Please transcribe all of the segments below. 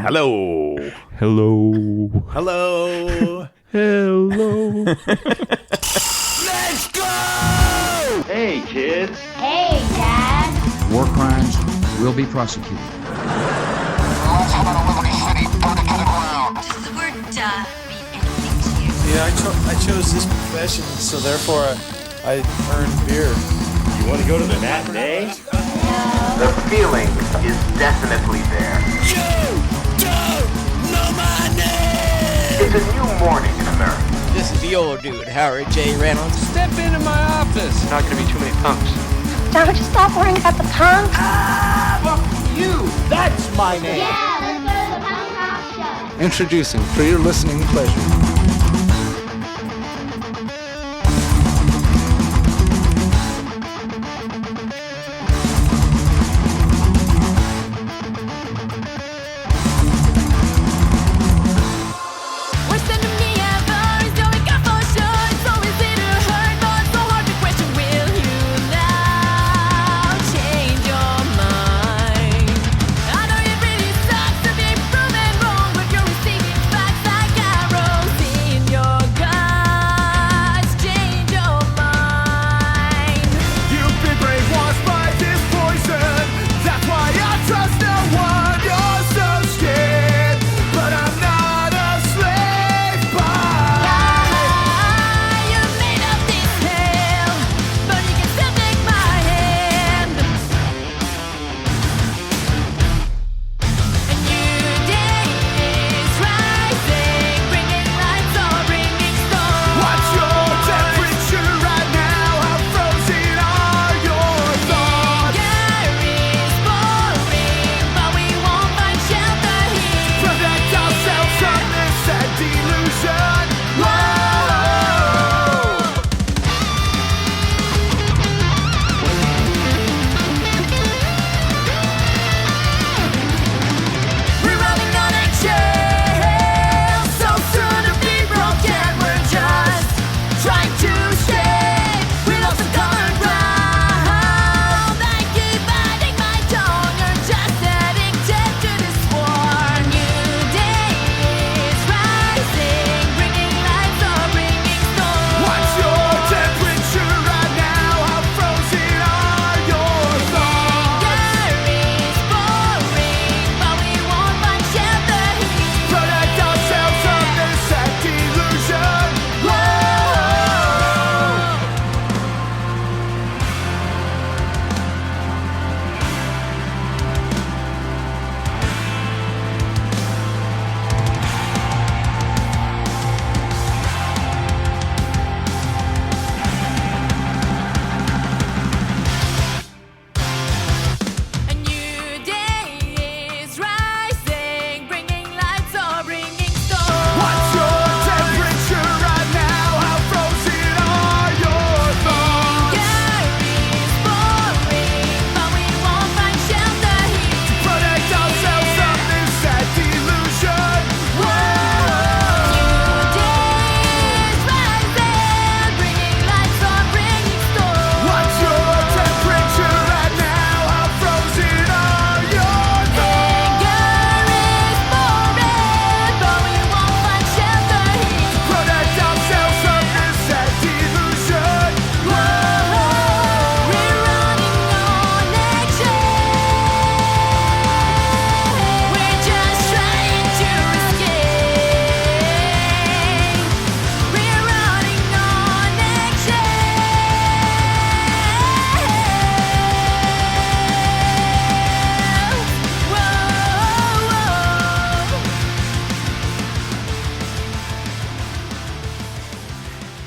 Hello. Hello. Hello. Hello. Let's go! Hey, kids. Hey, Dad. War crimes will be prosecuted. Does the word duh mean anything to you? Yeah, I chose this profession, so therefore I earned beer. You want to go to the matinee? The feeling is definitely there. You don't know my name! It's a new morning in America. This is the old dude, Howard J. Reynolds. Step into my office. Not going to be too many punks. Don't you stop worrying about the punk? You! That's my name! Yeah, let's go to the Punk Roquette Show. Introducing for your listening pleasure.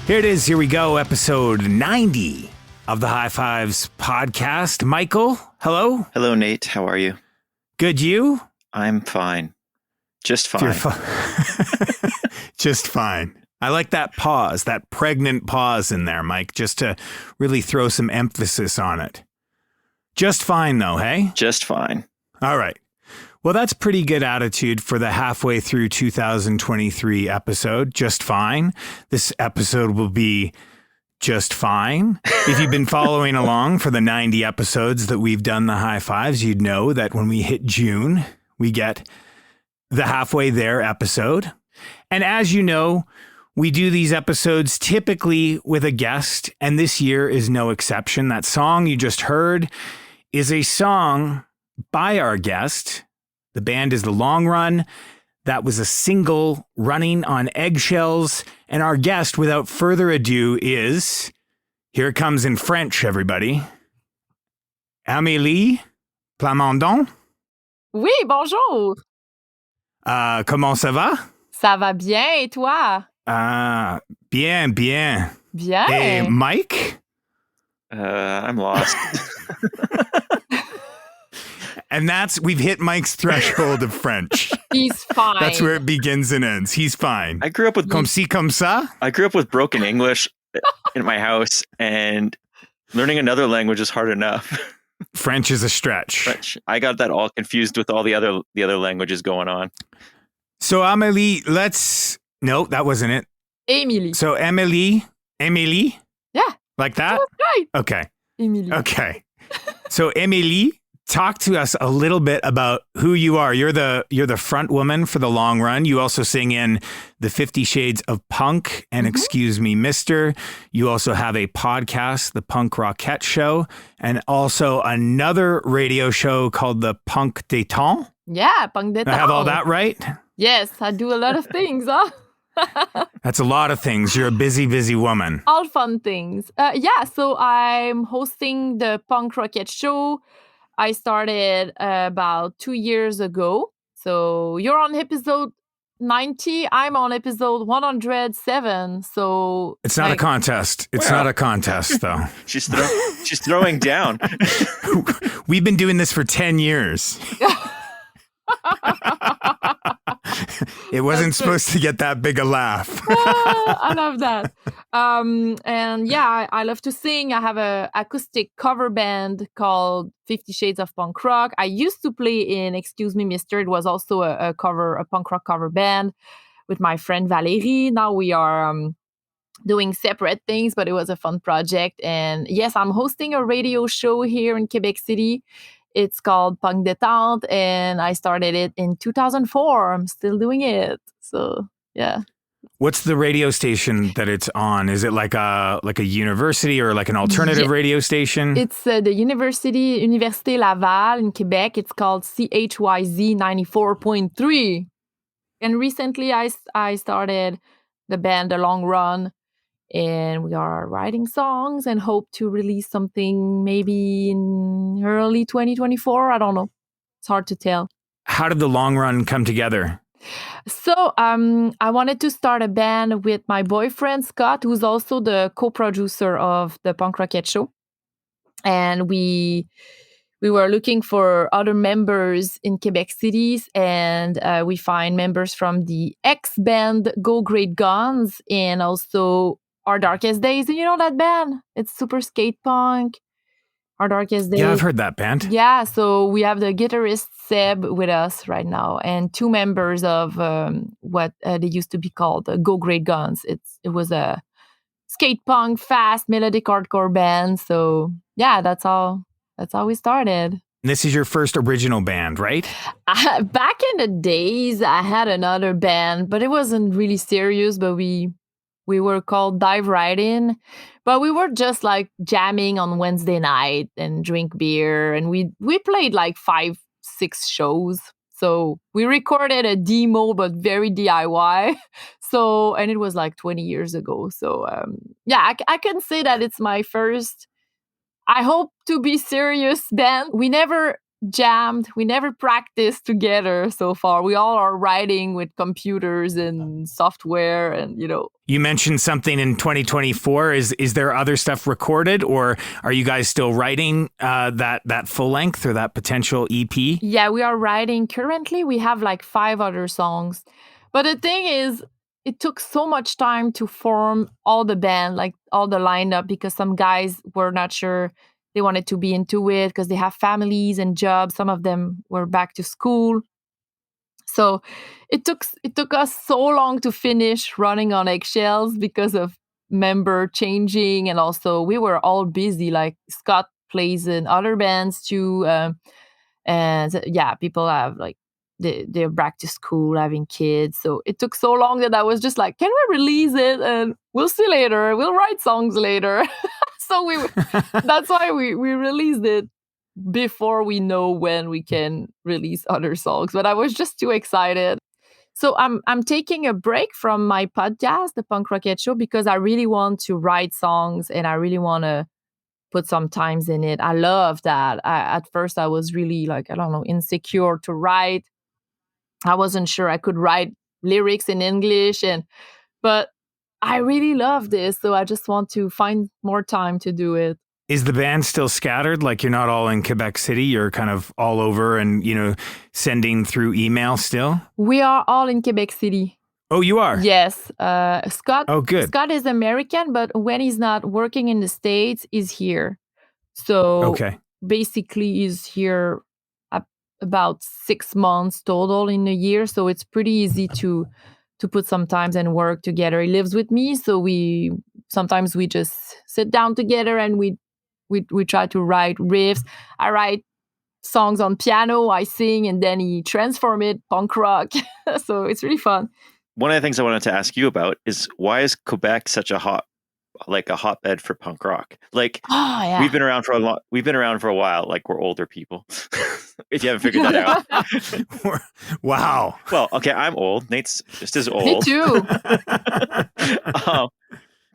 Here it is. Here we go. Episode 90 of the High Fives podcast. Michael, hello. Hello, Nate. How are you? Good. You? I'm fine. Just fine. You're just fine. I like that pause, that pregnant pause in there, Mike, just to really throw some emphasis on it. Just fine, though, hey? Just fine. All right. Well, that's pretty good attitude for the halfway through 2023 episode. Just fine. This episode will be just fine. If you've been following along for the 90 episodes that we've done the High Fives, you'd know that when we hit June, we get the Halfway There episode. And as you know, we do these episodes typically with a guest, and this year is no exception. That song you just heard is a song by our guest. The band is The Long Run. That was a single, Running on Eggshells. And our guest, without further ado, is, here it comes in French, everybody, Émilie Plamondon. Oui, bonjour. Comment ça va? Ça va bien, et toi? Bien, bien. Bien. Hey, Mike? I'm lost. And we've hit Mike's threshold of French. He's fine. That's where it begins and ends. He's fine. I grew up with Comme ci, comme ça? I grew up with broken English in my house, and learning another language is hard enough. French is a stretch. French. I got that all confused with all the other languages going on. So Amélie, no, that wasn't it. Émilie. So Émilie? Yeah. Like that? That's right. Okay. Émilie. Okay. So Émilie, talk to us a little bit about who you are. You're the front woman for The Long Run. You also sing in the 50 Shades of Punk and Excuse Me, Mister. You also have a podcast, the Punk Roquette Show, and also another radio show called the Punk Détente. Yeah, Punk Détente. I have all that right? Yes, I do a lot of things, huh? That's a lot of things. You're a busy, busy woman. All fun things. So I'm hosting the Punk Roquette Show. I started about 2 years ago. So you're on episode 90. I'm on episode 107. So it's not a contest. It's not a contest, though. She's throwing down. We've been doing this for 10 years. It wasn't supposed to get that big a laugh. I love that. I love to sing. I have a acoustic cover band called 50 Shades of Punk Rock. I used to play in Excuse Me, Mister. It was also a punk rock cover band with my friend Valérie. Now we are doing separate things, but it was a fun project. And yes, I'm hosting a radio show here in Quebec City. It's called Punk Détente, and I started it in 2004. I'm still doing it. So, yeah. What's the radio station that it's on? Is it like a university or like an alternative radio station? It's the Université Laval in Quebec. It's called CHYZ 94.3. And recently I started the band The Long Run, and we are writing songs and hope to release something maybe in early 2024. I don't know. It's hard to tell. How did The Long Run come together? So I wanted to start a band with my boyfriend, Scott, who's also the co-producer of the Punk Roquette Show. And we were looking for other members in Quebec cities, and we find members from the ex-band Go Great Guns and also Our Darkest Days. You know that band? It's super skate punk. Our Darkest Days. Yeah, I've heard that band. Yeah, so we have the guitarist Seb with us right now, and two members of what they used to be called Go Great Guns. It was a skate punk, fast, melodic hardcore band. So yeah, that's how we started. This is your first original band, right? Back in the days, I had another band, but it wasn't really serious. But we were called Dive Right In, but we were just like jamming on Wednesday night and drink beer, and we played like 5-6 shows. So we recorded a demo, but very DIY. So, and it was like 20 years ago. So I can say that it's my first, I hope to be serious band. We never jammed, we never practiced together so far. We all are writing with computers and software, and You mentioned something in 2024. Is there other stuff recorded, or are you guys still writing that full length or that potential EP? Yeah, we are writing currently. We have like 5 other songs, but the thing is, it took so much time to form all the band, like all the lineup, because some guys were not sure they wanted to be into it because they have families and jobs. Some of them were back to school. So it took us so long to finish Running on Eggshells because of member changing, and also we were all busy. Like Scott plays in other bands too, and yeah, people have like they're back to school, having kids. So it took so long that I was just like, can we release it? And we'll see later. We'll write songs later. So that's why we released it before we know when we can release other songs. But I was just too excited. So I'm taking a break from my podcast, the Punk Roquette Show, because I really want to write songs and I really want to put some times in it. I love that. At first I was really like, I don't know, insecure to write. I wasn't sure I could write lyrics in English, but I really love this. So I just want to find more time to do it. Is the band still scattered? Like you're not all in Quebec City, you're kind of all over and, sending through email still? We are all in Quebec City. Oh, you are? Yes. Scott. Oh, good. Scott is American, but when he's not working in the States, he's here. So basically he's here about 6 months total in a year. So it's pretty easy to put some times and work together. He lives with me. So sometimes we just sit down together and we try to write riffs. I write songs on piano, I sing, and then he transform it punk rock. So it's really fun. One of the things I wanted to ask you about is why is Quebec such a hotbed for punk rock? Like we've been around for a while. Like we're older people. If you haven't figured that out. Wow. Well, okay, I'm old. Nate's just as old. Me too.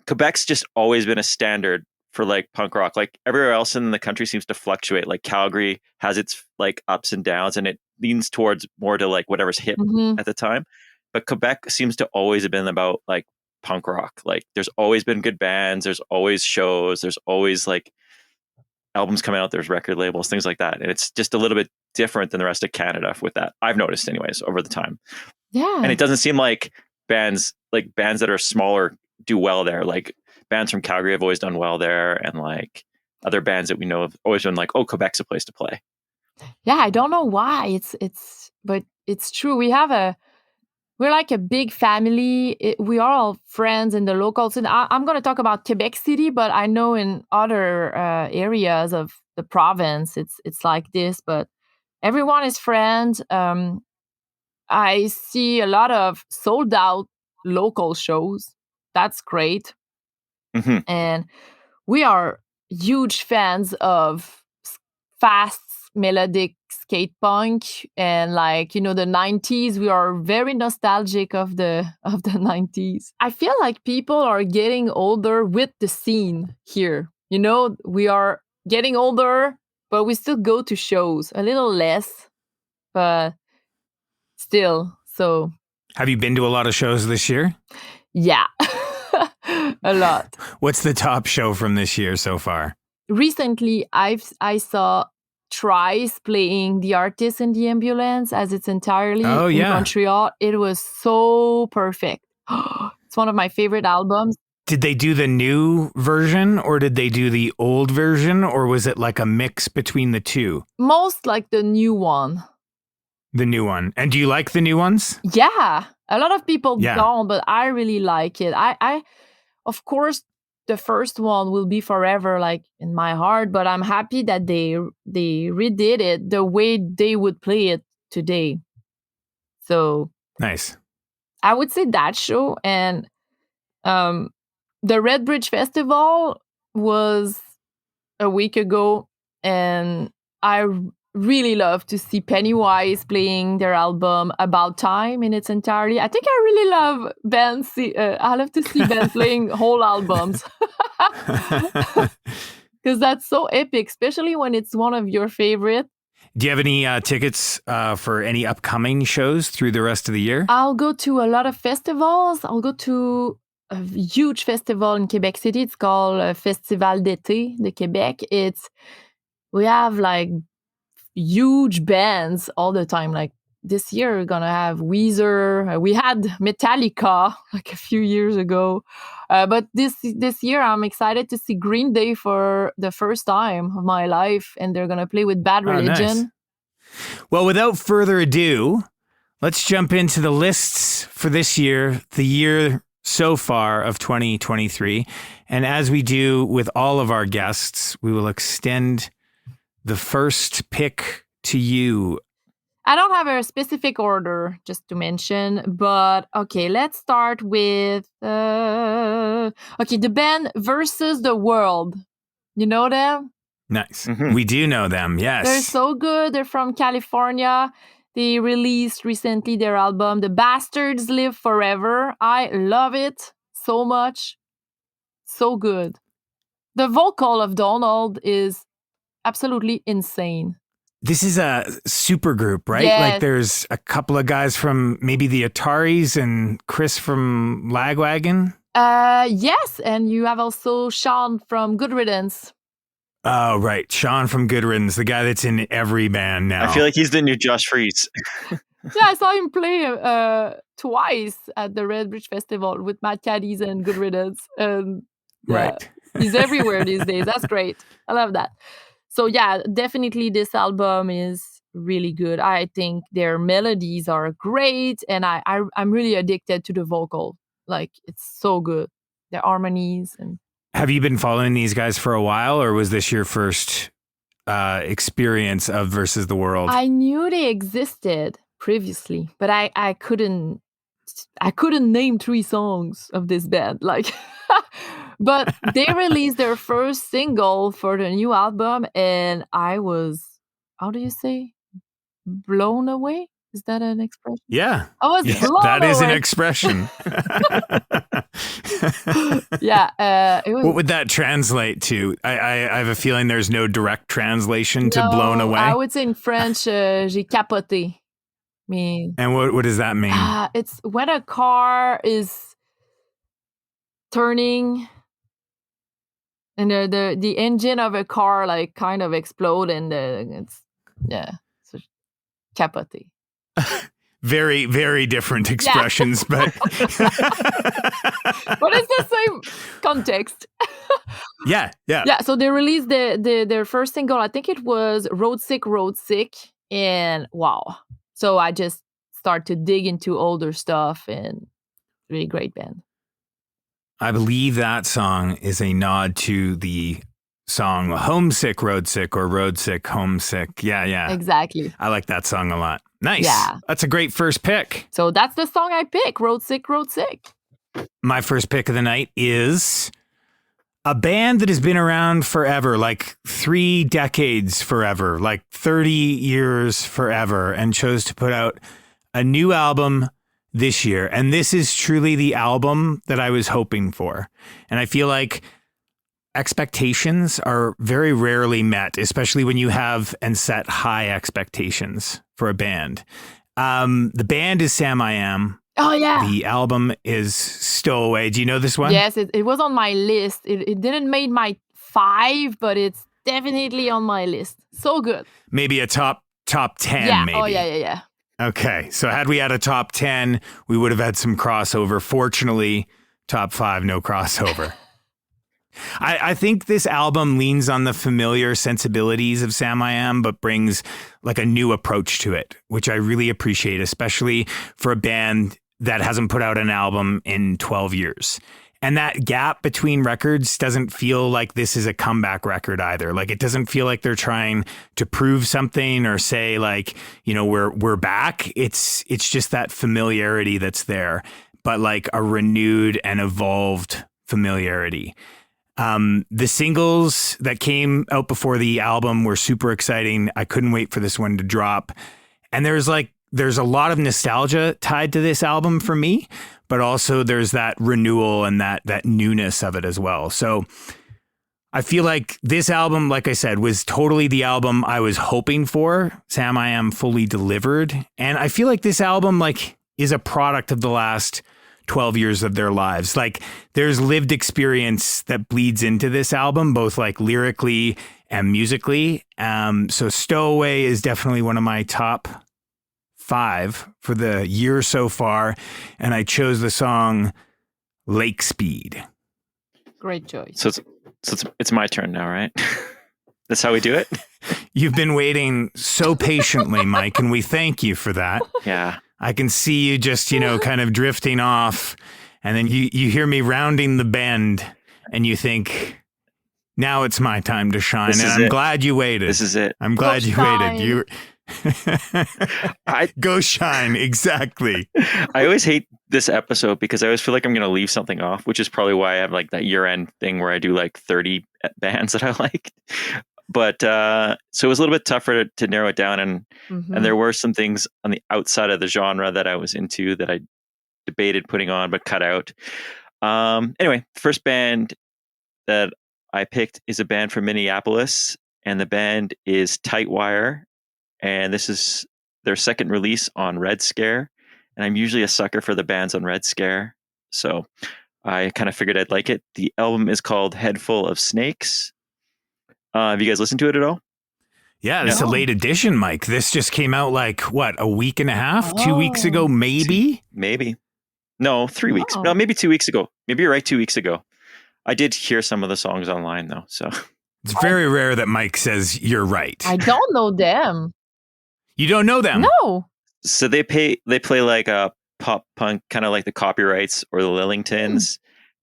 Quebec's just always been a standard for like punk rock. Like everywhere else in the country seems to fluctuate. Like Calgary has its like ups and downs and it leans towards more to like whatever's hip at the time. But Quebec seems to always have been about like punk rock. Like there's always been good bands. There's always shows. There's always like albums coming out. There's record labels, things like that. And it's just a little bit different than the rest of Canada with that. I've noticed anyways over the time. Yeah. And it doesn't seem like bands that are smaller do well there. Like bands from Calgary have always done well there. And like other bands that we know have always been like, oh, Quebec's a place to play. Yeah. I don't know why but it's true. We're like a big family. We are all friends in the locals. And I'm going to talk about Quebec City, but I know in other areas of the province, it's like this. But everyone is friends. I see a lot of sold out local shows. That's great. Mm-hmm. And we are huge fans of fast melodic skate punk and like the 90s. We are very nostalgic of the 90s. I feel like people are getting older with the scene here. We are getting older, but we still go to shows a little less, but still. So have you been to a lot of shows this year? Yeah. A lot. What's the top show from this year so far? Recently I saw Trice playing The Artist in the Ambulance as it's entirely in Montreal. It was so perfect. It's one of my favorite albums. Did they do the new version or did they do the old version or was it like a mix between the two? Most like the new one. The new one. And do you like the new ones? Yeah. A lot of people don't, but I really like it. I of course, the first one will be forever like in my heart, but I'm happy that they redid it the way they would play it today. So nice. I would say that show. And the Red Bridge Festival was a week ago, and I really love to see Pennywise playing their album About Time in its entirety. I think I really love bands. I love to see bands playing whole albums because that's so epic, especially when it's one of your favorite. Do you have any tickets for any upcoming shows through the rest of the year? I'll go to a lot of festivals. I'll go to a huge festival in Quebec City. It's called Festival d'été de Québec. We have like huge bands all the time. Like this year, we're gonna have Weezer. We had Metallica like a few years ago, but this year I'm excited to see Green Day for the first time of my life, and they're gonna play with Bad Religion. Nice. Well, without further ado, let's jump into the lists for this year, the year so far of 2023, and as we do with all of our guests, we will extend the first pick to you, I don't have a specific order, just to mention, but okay, let's start with the band Versus the World. You know them? Nice. Mhm. We do know them. Yes. They're so good. They're from California. They released recently their album, The Bastards Live Forever. I love it so much. So good. The vocal of Donald is absolutely insane. This is a super group, right? Yes. Like there's a couple of guys from maybe the Ataris and Chris from Lagwagon. Yes, and you have also Sean from Good Riddance. Oh, right. Sean from Good Riddance, the guy that's in every band now. I feel like he's the new Josh Freese. Yeah, I saw him play twice at the Red Bridge Festival with Matt Caddies and Good Riddance. Right. He's everywhere these days. That's great. I love that. So yeah, definitely this album is really good. I think their melodies are great, and I'm really addicted to the vocal. Like, it's so good. The harmonies. And Have you been following these guys for a while, or was this your first experience of Versus the World? I knew they existed previously, but I couldn't name 3 songs of this band. Like, but they released their first single for the new album, and I was, how do you say, blown away? Is that an expression? Yeah. I was blown That is an away. expression. Yeah, it was. What would that translate to? I have a feeling there's no direct translation to blown No, away. I would say in French, j'ai capoté. Me. And what does that mean? It's when a car is turning and the engine of a car like kind of explode, and so capoté. Very, very different expressions, but But it's the same context. yeah. Yeah, so they released their first single. I think it was Road Sick, and wow. So I just start to dig into older stuff, and really great band. I believe that song is a nod to the song Homesick, Road Sick, or Road Sick, Homesick. Yeah. Exactly. I like that song a lot. Nice. Yeah. That's a great first pick. So that's the song I pick, Road Sick. My first pick of the night is a band that has been around forever, like 3 decades forever, like 30 years forever, and chose to put out a new album this year. And this is truly the album that I was hoping for. And I feel like expectations are very rarely met, especially when you have and set high expectations for a band. The band is Sam I Am. Oh, yeah. The album is Stowaway. Do you know this one? Yes, it was on my list. It didn't make my 5, but it's definitely on my list. So good. Maybe a top 10, Yeah. maybe. Oh, yeah. Okay. So had we had a top 10, we would have had some crossover. Fortunately, top 5, no crossover. I think this album leans on the familiar sensibilities of Sam I Am, but brings like a new approach to it, which I really appreciate, especially for a band that hasn't put out an album in 12 years. And that gap between records doesn't feel like this is a comeback record either. Like, it doesn't feel like they're trying to prove something or say like, you know, we're back. It's just that familiarity that's there, but like a renewed and evolved familiarity. The singles that came out before the album were super exciting. I couldn't wait for this one to drop. And there's a lot of nostalgia tied to this album for me, but also there's that renewal and that newness of it as well. So I feel like this album, like I said, was totally the album I was hoping for. Sam I Am fully delivered. And I feel like this album like is a product of the last 12 years of their lives. Like, there's lived experience that bleeds into this album, both like lyrically and musically. So Stowaway is definitely one of my top 5 for the year so far. And I chose the song Lake Speed. Great choice. So it's my turn now, right? That's how we do it? You've been waiting so patiently, Mike, and we thank you for that. Yeah. I can see you just, kind of drifting off, and then you hear me rounding the bend, and you think, now it's my time to shine. And I'm glad you waited. This is it. I'm glad you waited. Go shine. Exactly. I always hate this episode because I always feel like I'm going to leave something off, which is probably why I have like that year-end thing where I do like 30 bands that I liked. But so it was a little bit tougher to narrow it down, and there were some things on the outside of the genre that I was into that I debated putting on but cut out. Anyway, the first band that I picked is a band from Minneapolis, and the band is Tightwire, and this is their second release on Red Scare. And I'm usually a sucker for the bands on Red Scare, so I kind of figured I'd like it. The album is called Head Full of Snakes. Have you guys listened to it at all? Yeah, this is a late edition, Mike. This just came out like, what, a week and a half? 2 weeks ago, maybe? Maybe. No, 3 weeks. No, maybe 2 weeks ago. Maybe you're right, 2 weeks ago. I did hear some of the songs online, though. So it's very rare that Mike says you're right. I don't know them. You don't know them? No. So they play like a pop punk, kind of like the Copyrights or the Lillingtons.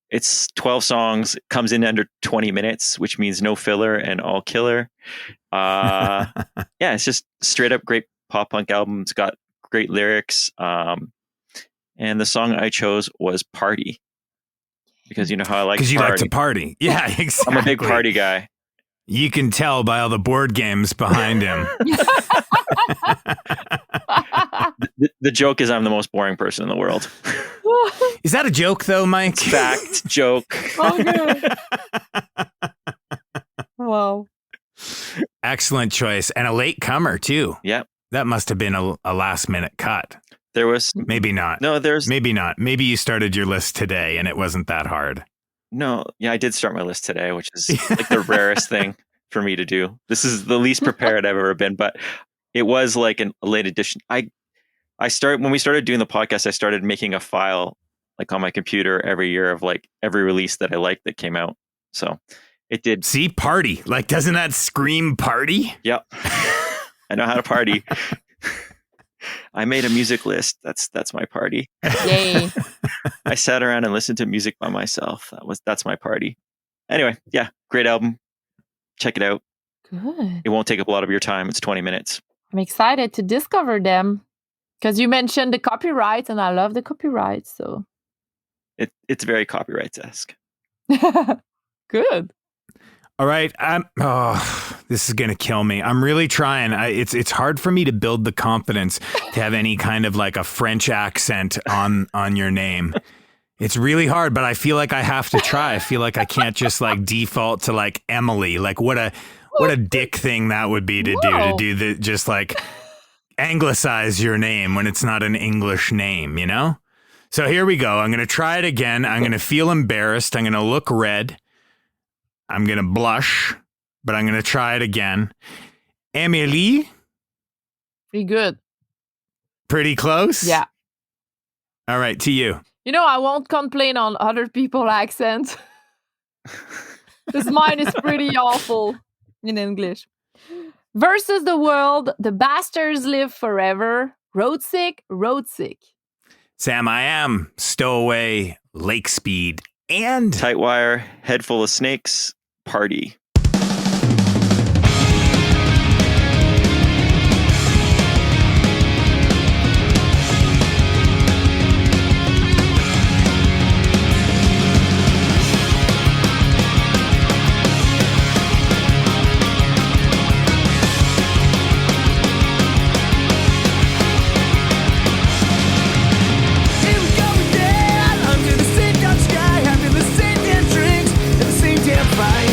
It's 12 songs, comes in under 20 minutes, which means no filler and all killer. Yeah, it's just straight up great pop punk album. It's got great lyrics. And the song I chose was Party. Because you know how I like to party. Because you like to party. Yeah, exactly. I'm a big party guy. You can tell by all the board games behind him. The joke is I'm the most boring person in the world. Is that a joke, though, Mike? Fact, joke. Okay. Wow. Excellent choice. And a late comer, too. Yep. That must have been a last-minute cut. There was... Maybe not. No, there's... Maybe not. Maybe you started your list today and it wasn't that hard. No, yeah, I did start my list today, which is like the rarest thing for me to do. This is the least prepared I've ever been, but it was like a late edition. When we started doing the podcast, I started making a file like on my computer every year of like every release that I liked that came out. So it did. See, party. Like, doesn't that scream party? Yep. I know how to party. I made a music list. That's my party. Yay. I sat around and listened to music by myself. That's my party. Anyway, yeah, great album. Check it out. Good. It won't take up a lot of your time. It's 20 minutes. I'm excited to discover them because you mentioned the Copyrights, and I love the Copyrights. So it's very Copyrights-esque. Good. All right. This is going to kill me. I'm really trying. It's hard for me to build the confidence to have any kind of like a French accent on your name. It's really hard, but I feel like I have to try. I feel like I can't just like default to like Emily. Like what a dick thing that would be to do the just like anglicize your name when it's not an English name, you know? So here we go. I'm going to try it again. I'm going to feel embarrassed. I'm going to look red. I'm going to blush, but I'm going to try it again. Émilie? Pretty good. Pretty close? Yeah. All right, to you. You know, I won't complain on other people's accents. Because mine is pretty awful in English. Versus the World, The Bastards Live Forever, Road Sick. Sam, I am Stowaway, Lake Speed, and Tightwire, Head Full of Snakes, Party. Under the same dark sky, having the same damn drinks and the same damn fight.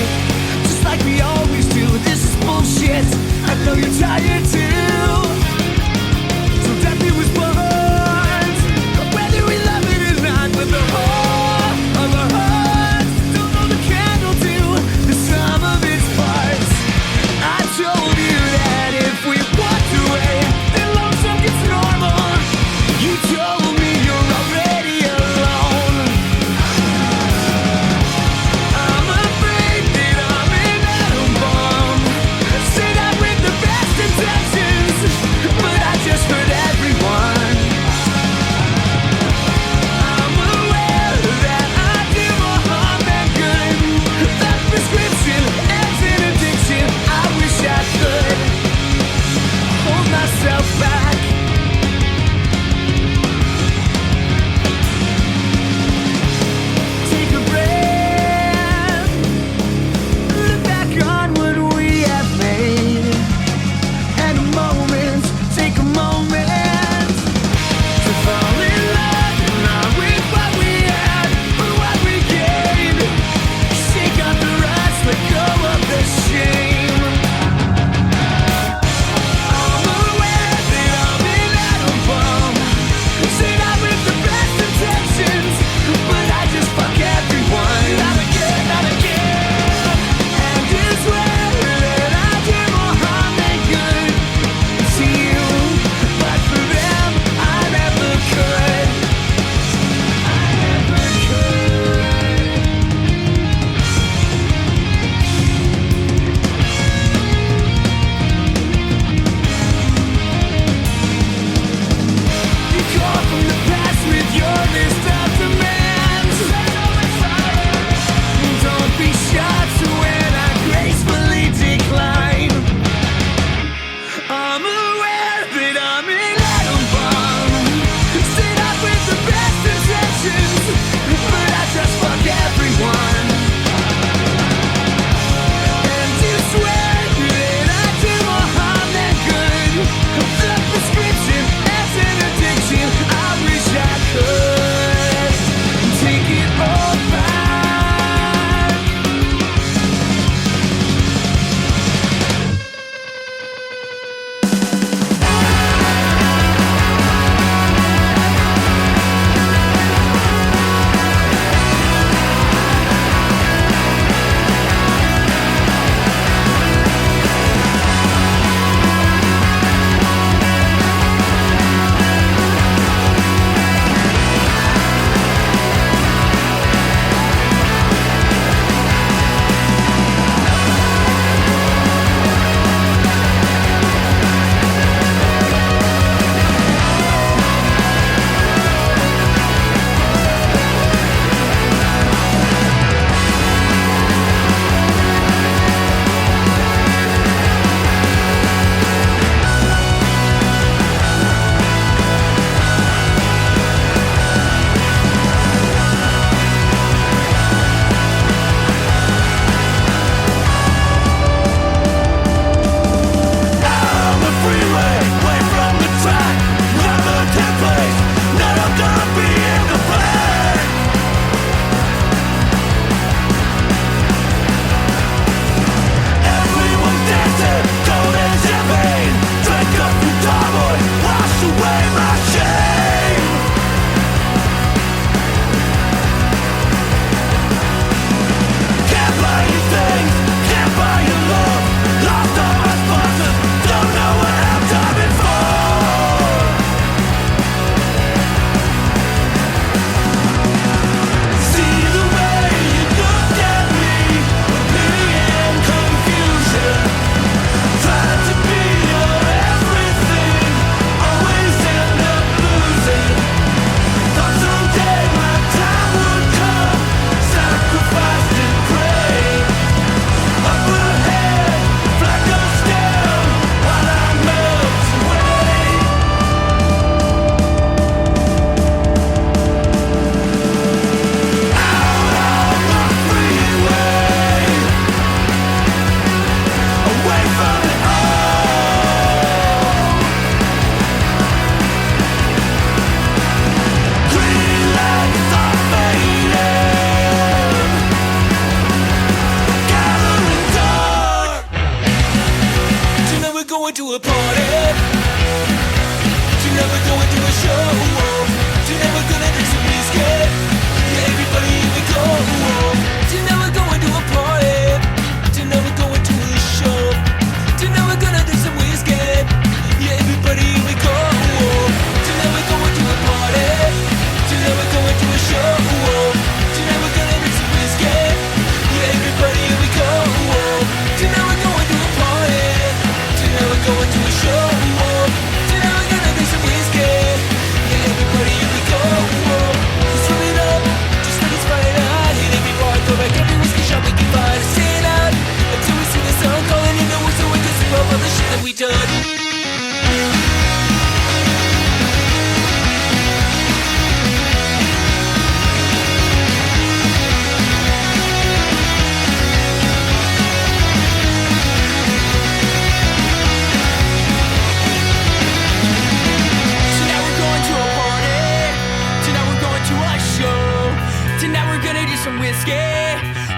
whiskey.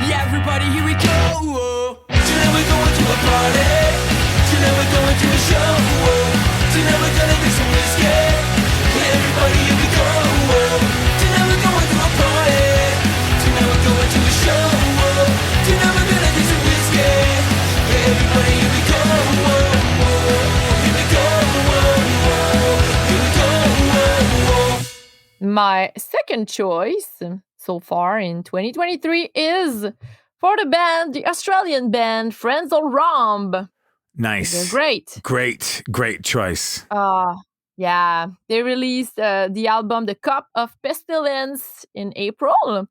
Yeah, everybody, here we go. Tonight we're going to a party. Tonight we're going to a show. Tonight we're gonna get some whiskey. Yeah, everybody, here we go. Tonight we're going to a party. Tonight we're going to a show. Tonight we're gonna get some whiskey. Yeah, everybody, here we go. Here we go. Here we go. My second choice so far in 2023 is for the Australian band Friends on Romb. Nice. They're great. Great choice. Yeah, they released the album The Cup of Pestilence in April.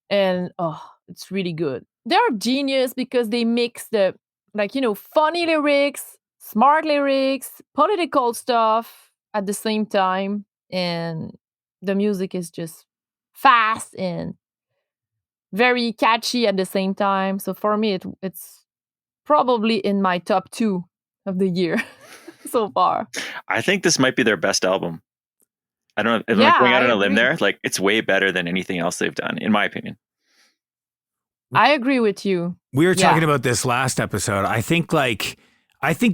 And it's really good. They're genius because they mix the, funny lyrics, smart lyrics, political stuff at the same time. And the music is just fast and very catchy at the same time. So for me, it's probably in my top 2 of the year so far. I think this might be their best album. I don't know if I'm going out on a limb there. Like, it's way better than anything else they've done, in my opinion. I agree with you. We were talking about this last episode. I think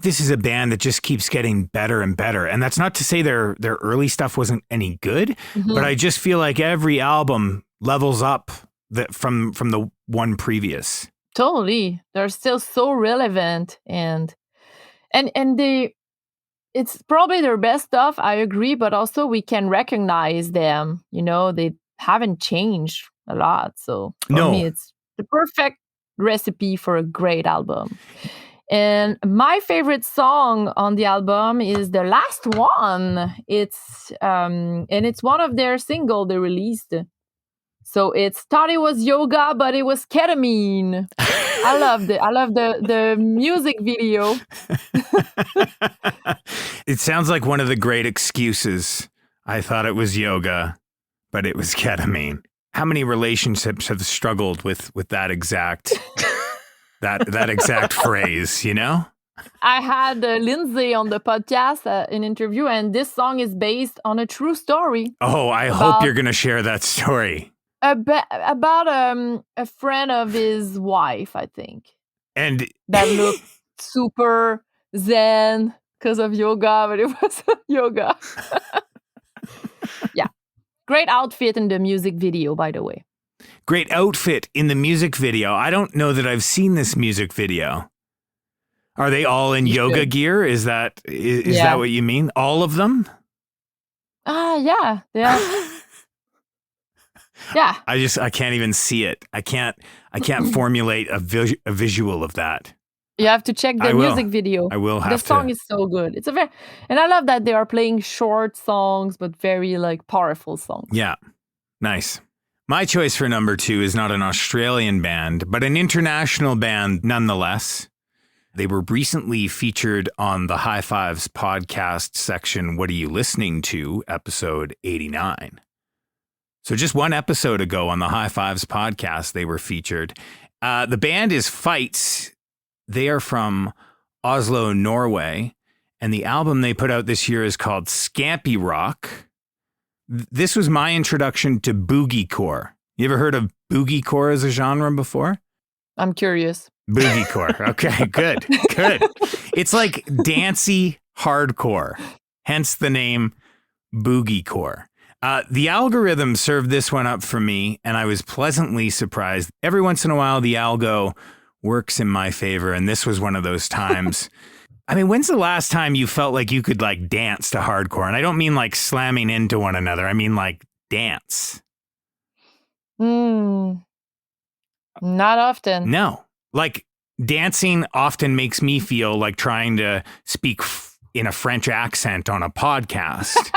this is a band that just keeps getting better and better. And that's not to say their early stuff wasn't any good, but I just feel like every album levels up from the one previous. Totally. They're still so relevant and it's probably their best stuff, I agree, but also we can recognize them. They haven't changed a lot. So for me, it's the perfect recipe for a great album. And my favorite song on the album is the last one. It's one of their singles they released. So it's Thought It Was Yoga, but it was ketamine. I love the music video. It sounds like one of the great excuses. I thought it was yoga, but it was ketamine. How many relationships have struggled with that exact that exact phrase, I had Lindsay on the podcast, an interview, and this song is based on a true story. Oh, I hope you're going to share that story. About a friend of his wife, I think. And that looked super zen because of yoga, but it wasn't yoga. Yeah. Great outfit in the music video, by the way. Great outfit in the music video. I don't know that I've seen this music video. Are they all in yoga gear? Is that what you mean? All of them? Yeah. Yeah. I can't even see it. I can't formulate a visual of that. You have to check the music video. I will have to. The song is so good. And I love that they are playing short songs, but very powerful songs. Yeah. Nice. My choice for number 2 is not an Australian band, but an international band nonetheless. They were recently featured on the High Fives podcast section, What Are You Listening To? Episode 89. So just one episode ago on the High Fives podcast, they were featured. The band is Fights. They are from Oslo, Norway. And the album they put out this year is called Scampy Rock. This was my introduction to boogiecore. You ever heard of boogiecore as a genre before? I'm curious. Boogiecore. Okay, good. It's like dancey hardcore, hence the name boogiecore. The algorithm served this one up for me, and I was pleasantly surprised. Every once in a while, the algo works in my favor, and this was one of those times. I mean, when's the last time you felt like you could dance to hardcore? And I don't mean slamming into one another. I mean dance. Not often. No. Dancing often makes me feel like trying to speak in a French accent on a podcast.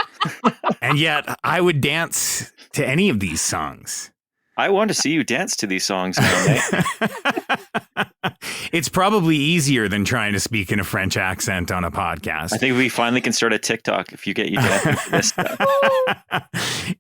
And yet I would dance to any of these songs. I want to see you dance to these songs now, Nate. It's probably easier than trying to speak in a French accent on a podcast. I think we finally can start a TikTok if you get you dancing to this stuff.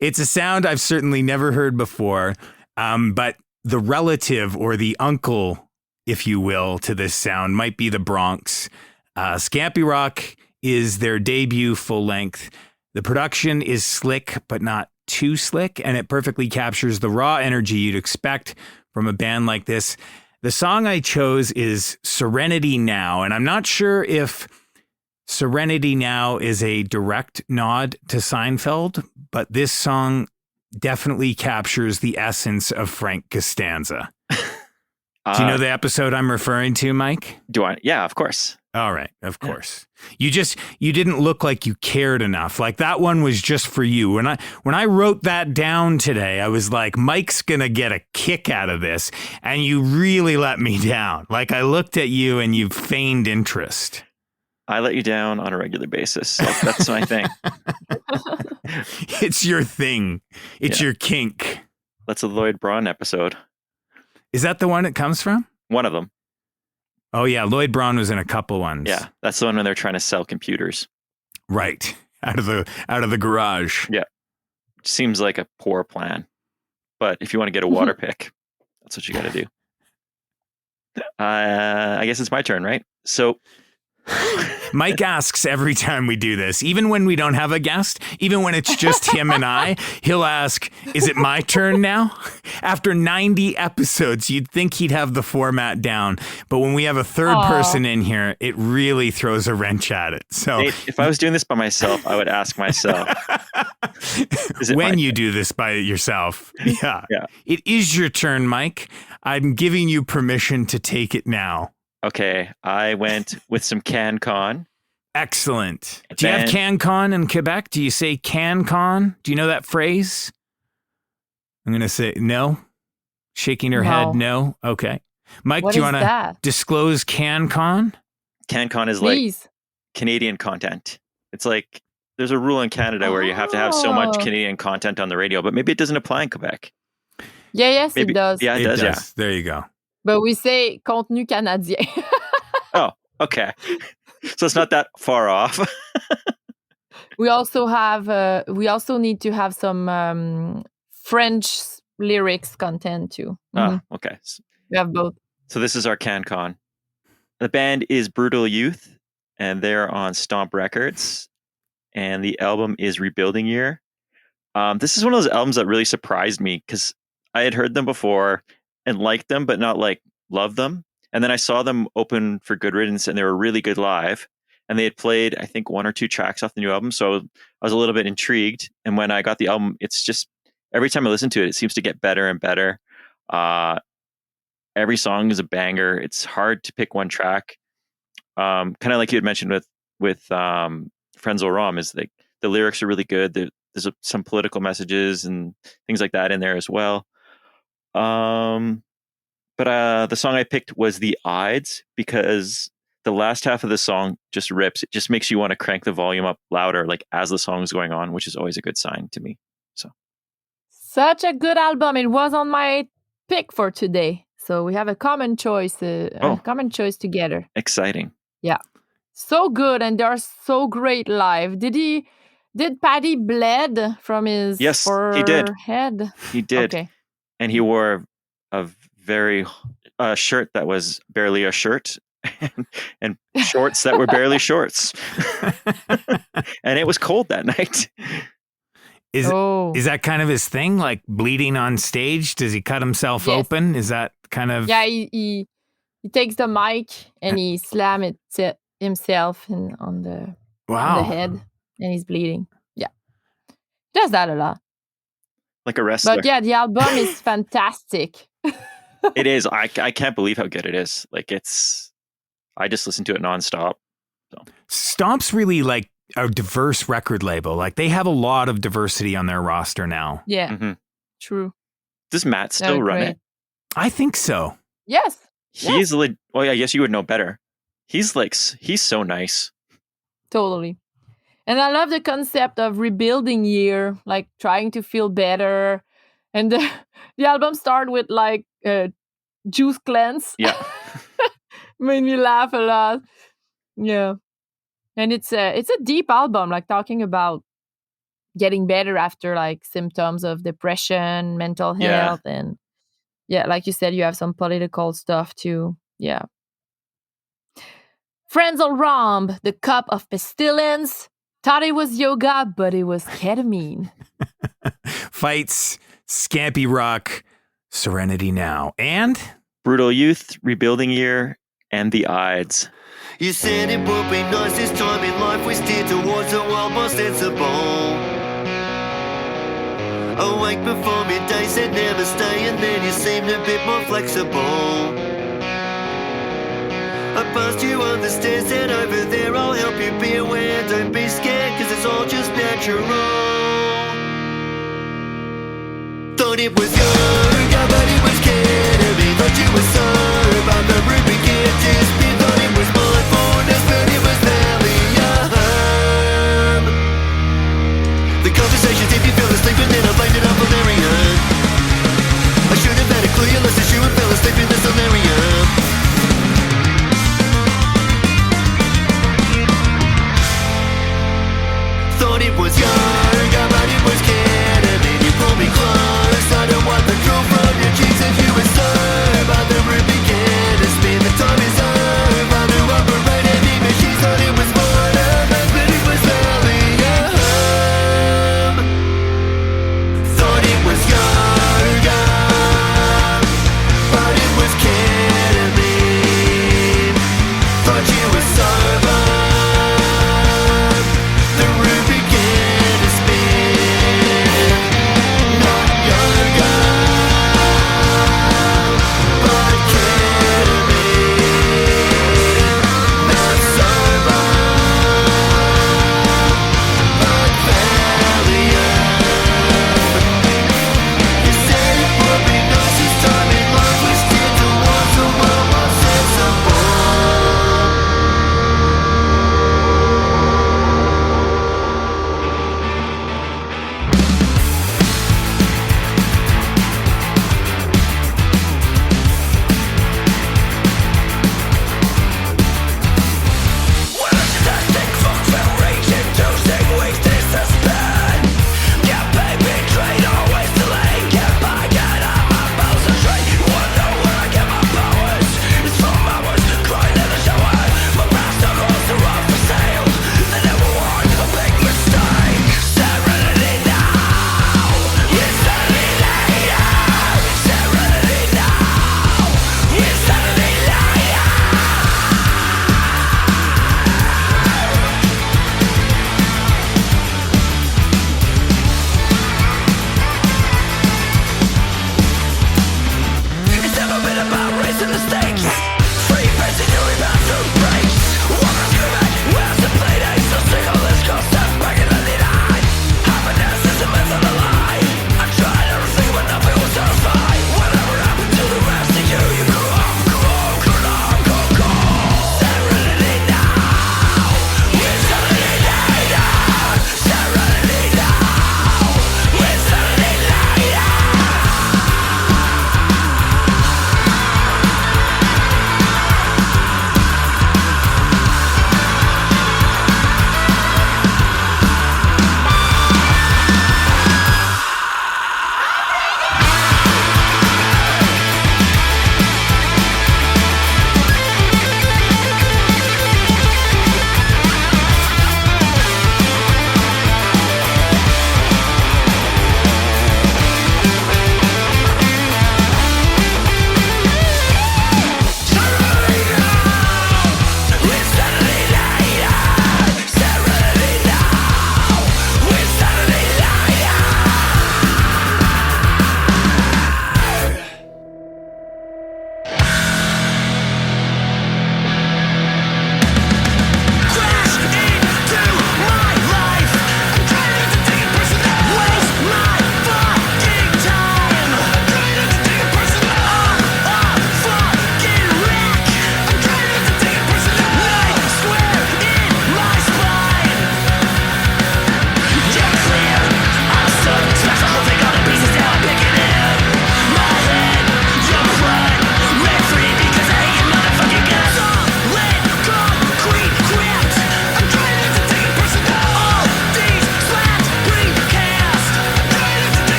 It's a sound I've certainly never heard before, but the relative or the uncle, if you will, to this sound might be the Bronx. Scampy Rock is their debut full length. The production is slick, but not too slick, and it perfectly captures the raw energy you'd expect from a band like this. The song I chose is Serenity Now, and I'm not sure if Serenity Now is a direct nod to Seinfeld, but this song definitely captures the essence of Frank Costanza. Do you know the episode I'm referring to, Mike? Do I? Yeah, of course. All right, of course. You didn't look like you cared enough. Like that one was just for you. When I wrote that down today, I was like, Mike's gonna get a kick out of this, and you really let me down. Like I looked at you and you feigned interest. I let you down on a regular basis. Like, that's my thing. It's your thing. It's your kink. That's a Lloyd Braun episode. Is that the one it comes from? One of them. Oh yeah, Lloyd Braun was in a couple ones. Yeah, that's the one when they're trying to sell computers. Right. Out of the garage. Yeah. Seems like a poor plan. But if you want to get a water pick, that's what you got to do. I guess it's my turn, right? So Mike asks every time we do this, even when we don't have a guest, even when it's just him and I, he'll ask, is it my turn now? After 90 episodes, you'd think he'd have the format down. But when we have a third person in here, it really throws a wrench at it. So Nate, if I was doing this by myself, I would ask myself, when you do this by yourself. Yeah. It is your turn, Mike. I'm giving you permission to take it now. Okay, I went with some CanCon. Excellent. Do you have CanCon in Quebec? Do you say CanCon? Do you know that phrase? I'm going to say no. Shaking her head, no. Okay. Mike, do you want to disclose CanCon? CanCon is like Canadian content. It's like there's a rule in Canada where you have to have so much Canadian content on the radio, but maybe it doesn't apply in Quebec. Yes, maybe, it does. Yeah, it does. Yeah. There you go. But we say contenu canadien. Oh, okay. So it's not that far off. We also need to have some French lyrics content too. Oh, okay. We have both. So this is our CanCon. The band is Brutal Youth, and they're on Stomp Records, and the album is Rebuilding Year. This is one of those albums that really surprised me because I had heard them before and liked them, but not like loved them. And then I saw them open for Good Riddance, and they were really good live. And they had played, I think, 1 or 2 tracks off the new album. So I was a little bit intrigued. And when I got the album, it's just every time I listen to it, it seems to get better and better. Every song is a banger. It's hard to pick one track. Kind of like you had mentioned with Frenzel Rom, is like the lyrics are really good. There's some political messages and things like that in there as well. But the song I picked was The Ides, because the last half of the song just rips. It just makes you want to crank the volume up louder, like as the song is going on, which is always a good sign to me. So, such a good album. It was on my pick for today. So we have a common choice, together. Exciting. Yeah. So good. And they're so great live. Did Paddy bled from his forehead? He did. Okay. And he wore a very shirt that was barely a shirt and shorts that were barely shorts. And it was cold that night. Is that kind of his thing? Like bleeding on stage? Does he cut himself open? Is that kind of... Yeah, he takes the mic and he slams it himself on the head, and he's bleeding. Yeah. Does that a lot. Like a wrestler. But yeah, the album is fantastic. It is. I can't believe how good it is. Like I just listen to it nonstop. So. Stomp's really like a diverse record label. Like they have a lot of diversity on their roster now. Yeah, true. Does Matt still run it? I think so. Yes. He's well, I guess you would know better. He's so nice. Totally. And I love the concept of rebuilding year, like trying to feel better. And the album started with like Juice Cleanse. Yeah. Made me laugh a lot. Yeah. And it's a deep album, like talking about getting better after like symptoms of depression, mental health. And like you said, you have some political stuff too. Yeah. Frenzel Rom, the cup of pestilence. Thought it was yoga, but it was ketamine. Fights, Scampy Rock, Serenity Now, and Brutal Youth, Rebuilding Year, and The Ides. You said it would be nice this time in life. We steer towards a world more sensible. Awake before midday, said never stay, and then you seemed a bit more flexible. I passed you on the stairs, said over there I'll help you, be aware, don't be scared, cause it's all just natural. Thought it was yoga, but it was ketamine. Thought you were sober, but Ruby can't dispute. Thought it was mindfulness, but it was Valium. The conversations if you fell asleep, and then I blamed it up on Marianne. I should have had a clue, you listened to and fell asleep in the solarium. Thought it was yoga, but it was ketamine. You pulled me close, I don't want the truth from your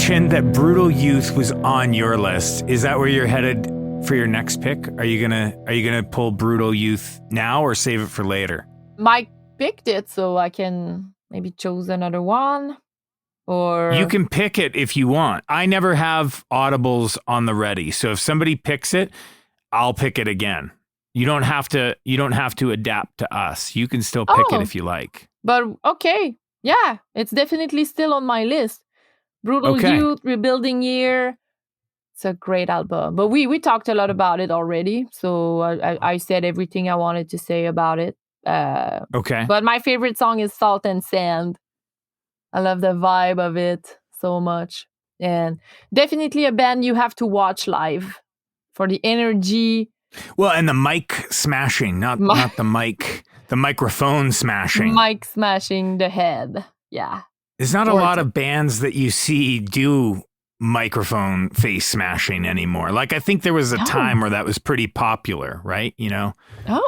mentioned that Brutal Youth was on your list. Is that where you're headed for your next pick? Are you gonna pull Brutal Youth now or save it for later? Mike picked it, so I can maybe choose another one. Or You can pick it if you want. I never have audibles on the ready. So if somebody picks it, I'll pick it again. You don't have to adapt to us. You can still pick it if you like. But okay. Yeah, it's definitely still on my list. Brutal Okay. Youth, Rebuilding Year. It's a great album. But we talked a lot about it already. So I said everything I wanted to say about it. Okay. But my favorite song is Salt and Sand. I love the vibe of it so much. And definitely a band you have to watch live for the energy. Well, and the mic smashing, not the mic, the microphone smashing. Mic smashing the head. Yeah. There's not a lot of bands that you see do microphone face smashing anymore. Like, I think there was a time where that was pretty popular, right? You know,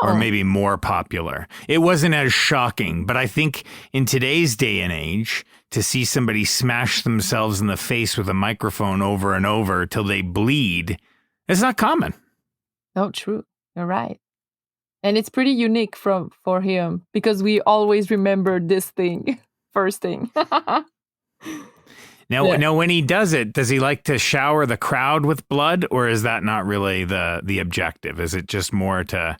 or maybe more popular. It wasn't as shocking, but I think in today's day and age, to see somebody smash themselves in the face with a microphone over and over till they bleed, it's not common. Oh, true. You're right. And it's pretty unique for him because we always remember this thing, first thing. Now, when he does it, does he like to shower the crowd with blood, or is that not really the objective? Is it just more to?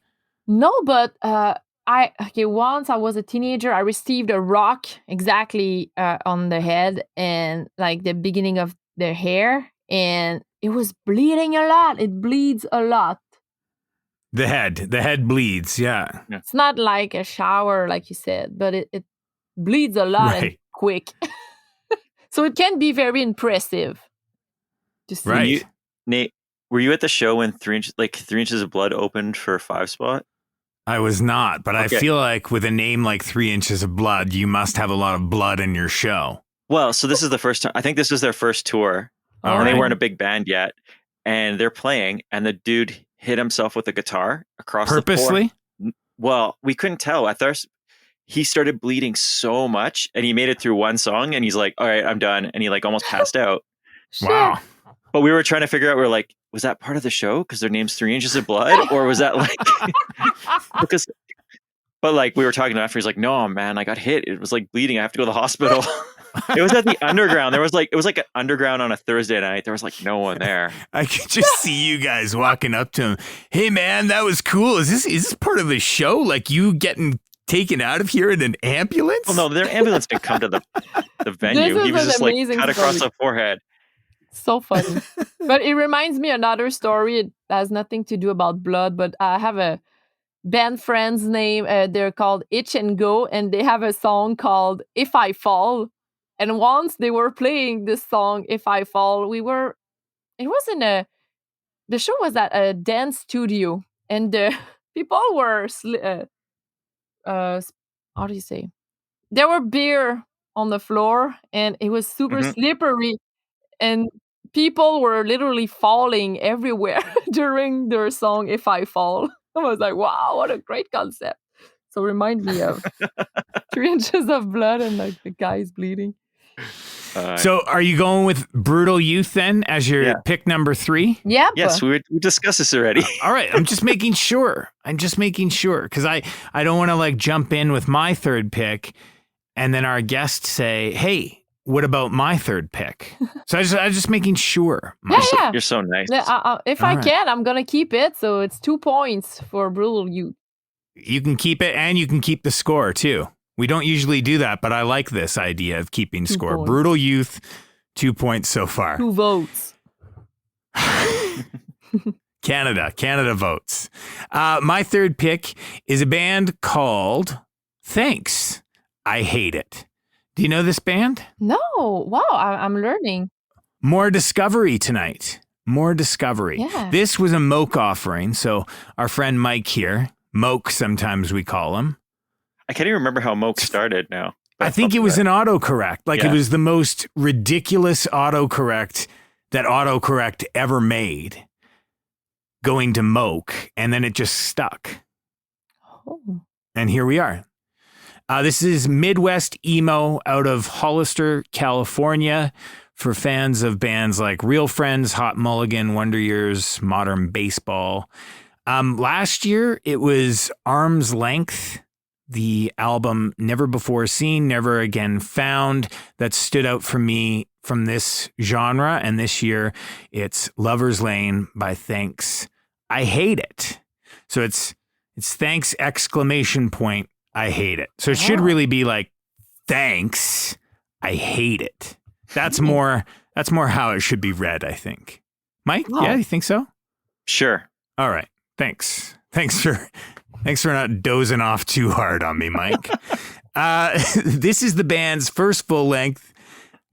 No, but once I was a teenager, I received a rock exactly on the head and like the beginning of the hair, and it was bleeding a lot. It bleeds a lot. The head bleeds. Yeah. It's not like a shower, like you said, but it bleeds a lot and quick. So it can be very impressive to see. Right. Nate, were you at the show when 3 Inches of Blood opened for 5 Spot? I was not, but I feel like with a name like 3 Inches of Blood, you must have a lot of blood in your show. Well, so this is the first time. I think this was their first tour. And they weren't a big band yet. And they're playing, and the dude hit himself with a guitar across Purposely? the floor. Well, we couldn't tell. At first, he started bleeding so much, and he made it through one song, and he's like, all right, I'm done. And he like almost passed out. Wow. But we were trying to figure out, we're like, was that part of the show? Because their name's 3 Inches of Blood? Or was that like, but like we were talking after, he's like, no, man, I got hit. It was like bleeding. I have to go to the hospital. It was at the Underground. It was like an Underground on a Thursday night. There was like no one there. I could just see you guys walking up to him. Hey man, that was cool. Is this part of the show? Like you getting taken out of here in an ambulance? Well, no, their ambulance didn't come to the venue. He was just like cut across the forehead. So funny. But it reminds me another story. It has nothing to do about blood, but I have a band friend's name. They're called Itch and Go, and they have a song called If I Fall. And once they were playing this song, If I Fall, the show was at a dance studio, and the people were, how do you say? There were beer on the floor, and it was super slippery, and people were literally falling everywhere during their song, If I Fall. I was like, wow, what a great concept. So remind me of 3 Inches of Blood and like the guy's bleeding. So are you going with Brutal Youth then as your pick number 3? Yeah. Yes, we discussed this already. All right. I'm just making sure. Because I don't want to like jump in with my third pick and then our guests say, hey, what about my third pick? So I'm just making sure. Yeah. You're so nice. If I can, I'm going to keep it. So it's 2 points for Brutal Youth. You can keep it and you can keep the score too. We don't usually do that, but I like this idea of keeping score. Points. Brutal Youth, 2 points so far. 2 votes. Canada votes. My third pick is a band called Thanks. I Hate It. Do you know this band? No. Wow. I'm learning. More discovery tonight. More discovery. Yeah. This was a Moke offering. So our friend Mike here, Moke sometimes we call him. I can't even remember how Moke started now. I think it was an autocorrect. Like it was the most ridiculous autocorrect that autocorrect ever made. Going to Moke, and then it just stuck. Oh. And here we are. This is Midwest emo out of Hollister, California, for fans of bands like Real Friends, Hot Mulligan, Wonder Years, Modern Baseball. Last year, it was Arm's Length, the album Never Before Seen, Never Again Found, that stood out for me from this genre. And this year, it's Lover's Lane by Thanks, I Hate It. So it's Thanks, exclamation point, I hate it. So it should really be like, Thanks, I hate it. That's more how it should be read, I think. Mike, yeah, you think so? Sure. All right. Thanks for not dozing off too hard on me, Mike. This is the band's first full length.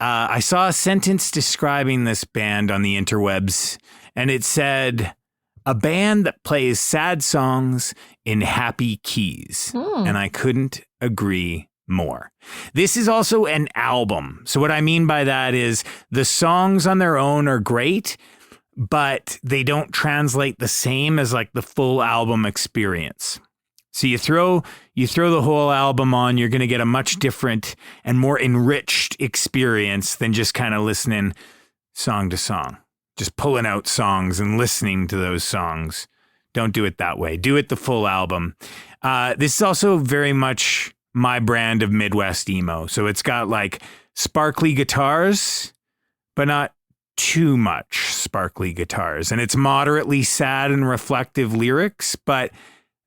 I saw a sentence describing this band on the interwebs, and it said, a band that plays sad songs in happy keys. And I couldn't agree more. This is also an album. So what I mean by that is the songs on their own are great, but they don't translate the same as like the full album experience. So you throw the whole album on, you're going to get a much different and more enriched experience than just kind of listening song to song, just pulling out songs and listening to those songs. Don't do it that way. Do it the full album. This is also very much my brand of Midwest emo. So it's got like sparkly guitars, but not too much sparkly guitars. And it's moderately sad and reflective lyrics, but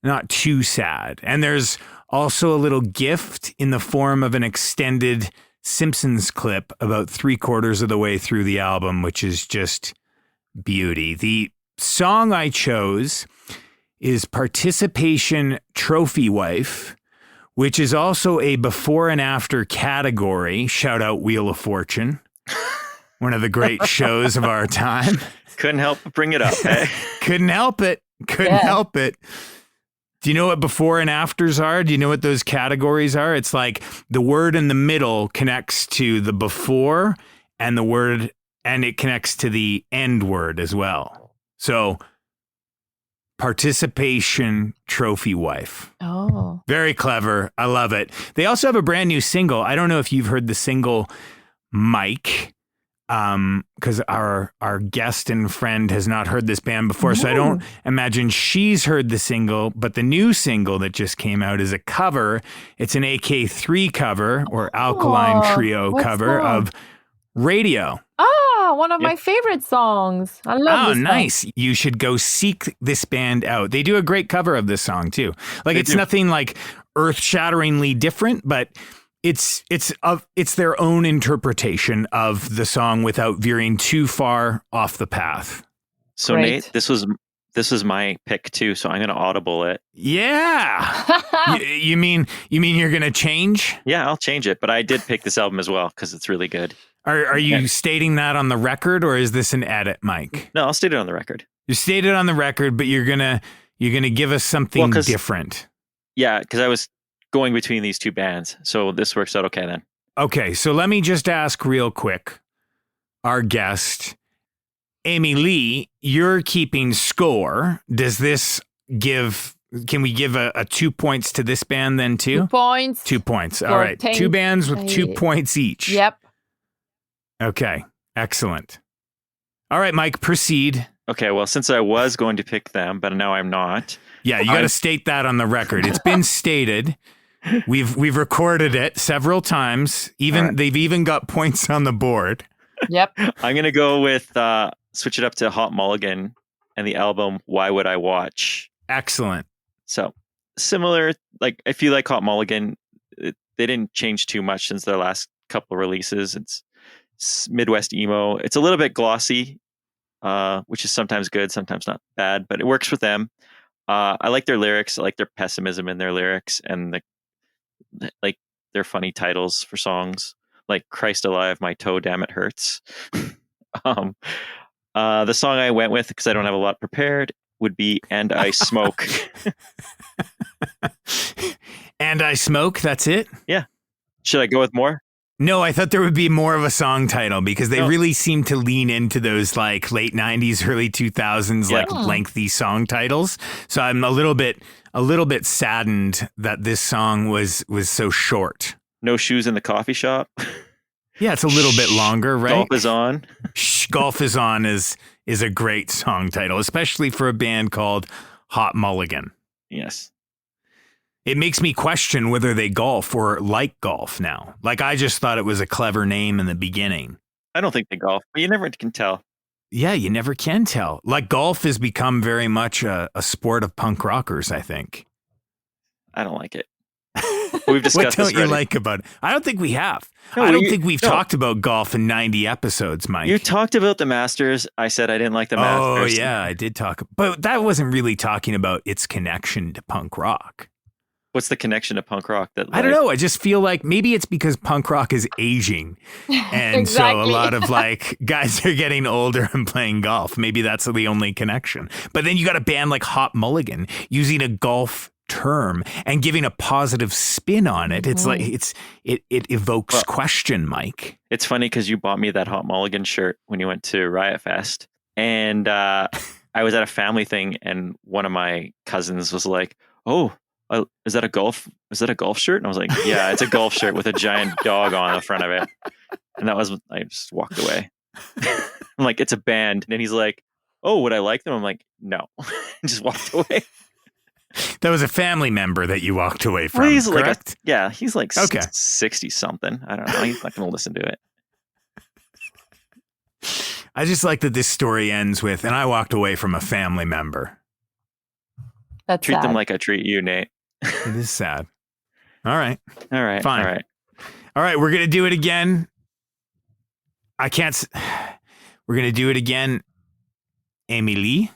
not too sad. And there's also a little gift in the form of an extended Simpsons clip about 3/4 of the way through the album, which is just beauty. The song I chose is Participation Trophy Wife, which is also a before and after category. Shout out Wheel of Fortune. One of the great shows of our time. Couldn't help but bring it up. Eh? Couldn't help it. Help it. Do you know what before and afters are? Do you know what those categories are? It's like the word in the middle connects to the before and the word, and it connects to the end word as well. So Participation Trophy Wife. Oh. Very clever. I love it. They also have a brand new single. I don't know if you've heard the single, Mike, because our guest and friend has not heard this band before, so I don't imagine she's heard the single, but the new single that just came out is a cover. It's an AK3 cover or Alkaline Trio cover of Radio. One of my favorite songs. I love this song. Nice. You should go seek this band out. They do a great cover of this song too. Like it's nothing like earth-shatteringly different, but it's their own interpretation of the song without veering too far off the path. So Great. Nate, this was my pick too, so I'm going to audible it. Yeah. you mean you're going to change? Yeah, I'll change it, but I did pick this album as well because it's really good. Are you stating that on the record, or is this an edit, Mike? No, I'll state it on the record. You stated on the record, but you're gonna give us something different. Yeah, because I was going between these two bands, so this works out okay then. Okay, so let me just ask real quick, our guest, Émilie, you're keeping score. Does this can we give a 2 points to this band then too? 2 points. 2 points. All right. Two bands with 2 points each. Yep. Okay. Excellent. All right, Mike, proceed. Okay, well, since I was going to pick them, but now I'm not. Yeah, you got to state that on the record. It's been stated. We've recorded it several times. They've even got points on the board. Yep. I'm going to go with switch it up to Hot Mulligan and the album Why Would I Watch? Excellent. So similar, like if you like Hot Mulligan, they didn't change too much since their last couple releases. It's Midwest emo. It's a little bit glossy, which is sometimes good, sometimes not bad, but it works with them. I like their lyrics. I like their pessimism in their lyrics and like their funny titles for songs, like Christ Alive, My Toe, Damn It Hurts. The song I went with, because I don't have a lot prepared, would be And I Smoke. And I Smoke, that's it? Yeah. Should I go with more? No, I thought there would be more of a song title because they really seem to lean into those like late 90s, early 2000s, like lengthy song titles. So I'm a little bit saddened that this song was so short. No Shoes in the Coffee Shop. Yeah, it's a little bit longer, right? Golf is on. Shh, Golf is On is a great song title, especially for a band called Hot Mulligan. Yes. It makes me question whether they golf or like golf now. Like, I just thought it was a clever name in the beginning. I don't think they golf, but you never can tell. Yeah, you never can tell. Like, golf has become very much a sport of punk rockers, I think. I don't like it. We've discussed What this don't you already. like about it? I don't think we have. No, I don't you- think we've no. talked about golf in 90 episodes, Mike. You talked about the Masters. I said I didn't like the Masters. Oh, yeah, I did talk. But that wasn't really talking about its connection to punk rock. What's the connection to punk rock? That I don't know. I just feel like maybe it's because punk rock is aging. And so a Exactly. lot of like guys are getting older and playing golf. Maybe that's the only connection. But then you got a band like Hot Mulligan using a golf term and giving a positive spin on it. It's like it evokes question, Mike. It's funny because you bought me that Hot Mulligan shirt when you went to Riot Fest, and I was at a family thing, and one of my cousins was like, "Oh, is that a golf shirt?" And I was like, "Yeah, it's a golf shirt with a giant dog on the front of it." And I just walked away. I'm like, "It's a band," and he's like, "Oh, would I like them?" I'm like, "No," and just walked away. That was a family member that you walked away from, Well, he's correct? he's like Okay. 60 something. I don't know. He's not going to listen to it. I just like that this story ends with, and I walked away from a family member. That's Treat them sad. like I treat you, Nate. It is sad. All right. All right. Fine. All right. All right, we're going to do it again. We're going to do it again. Émilie?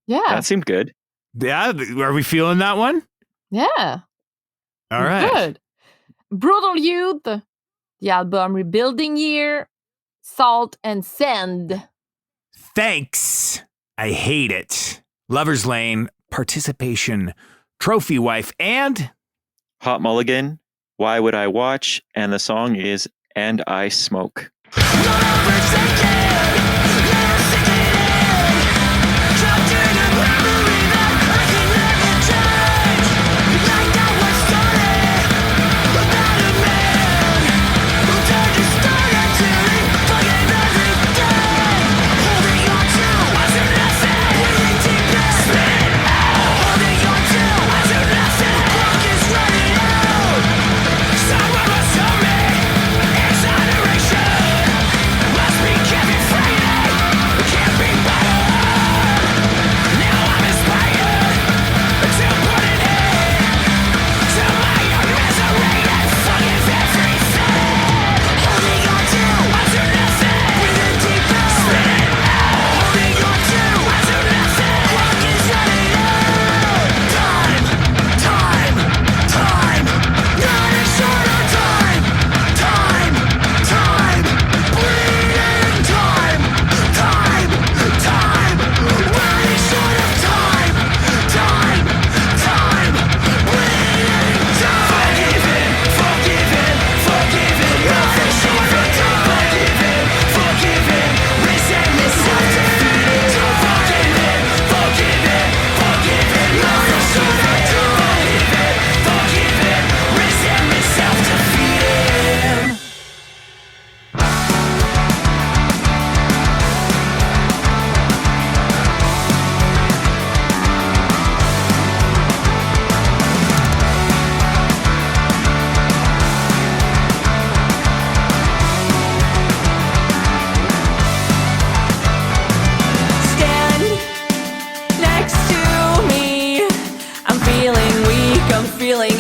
Yeah. That seemed good. Yeah, are we feeling that one? Yeah. All right. Good. Brutal Youth, the album Rebuilding Year, Salt and Sand. Thanks. I hate it. Lover's Lane, Participation, Trophy Wife, and Hot Mulligan, Why Would I Watch? And the song is And I Smoke.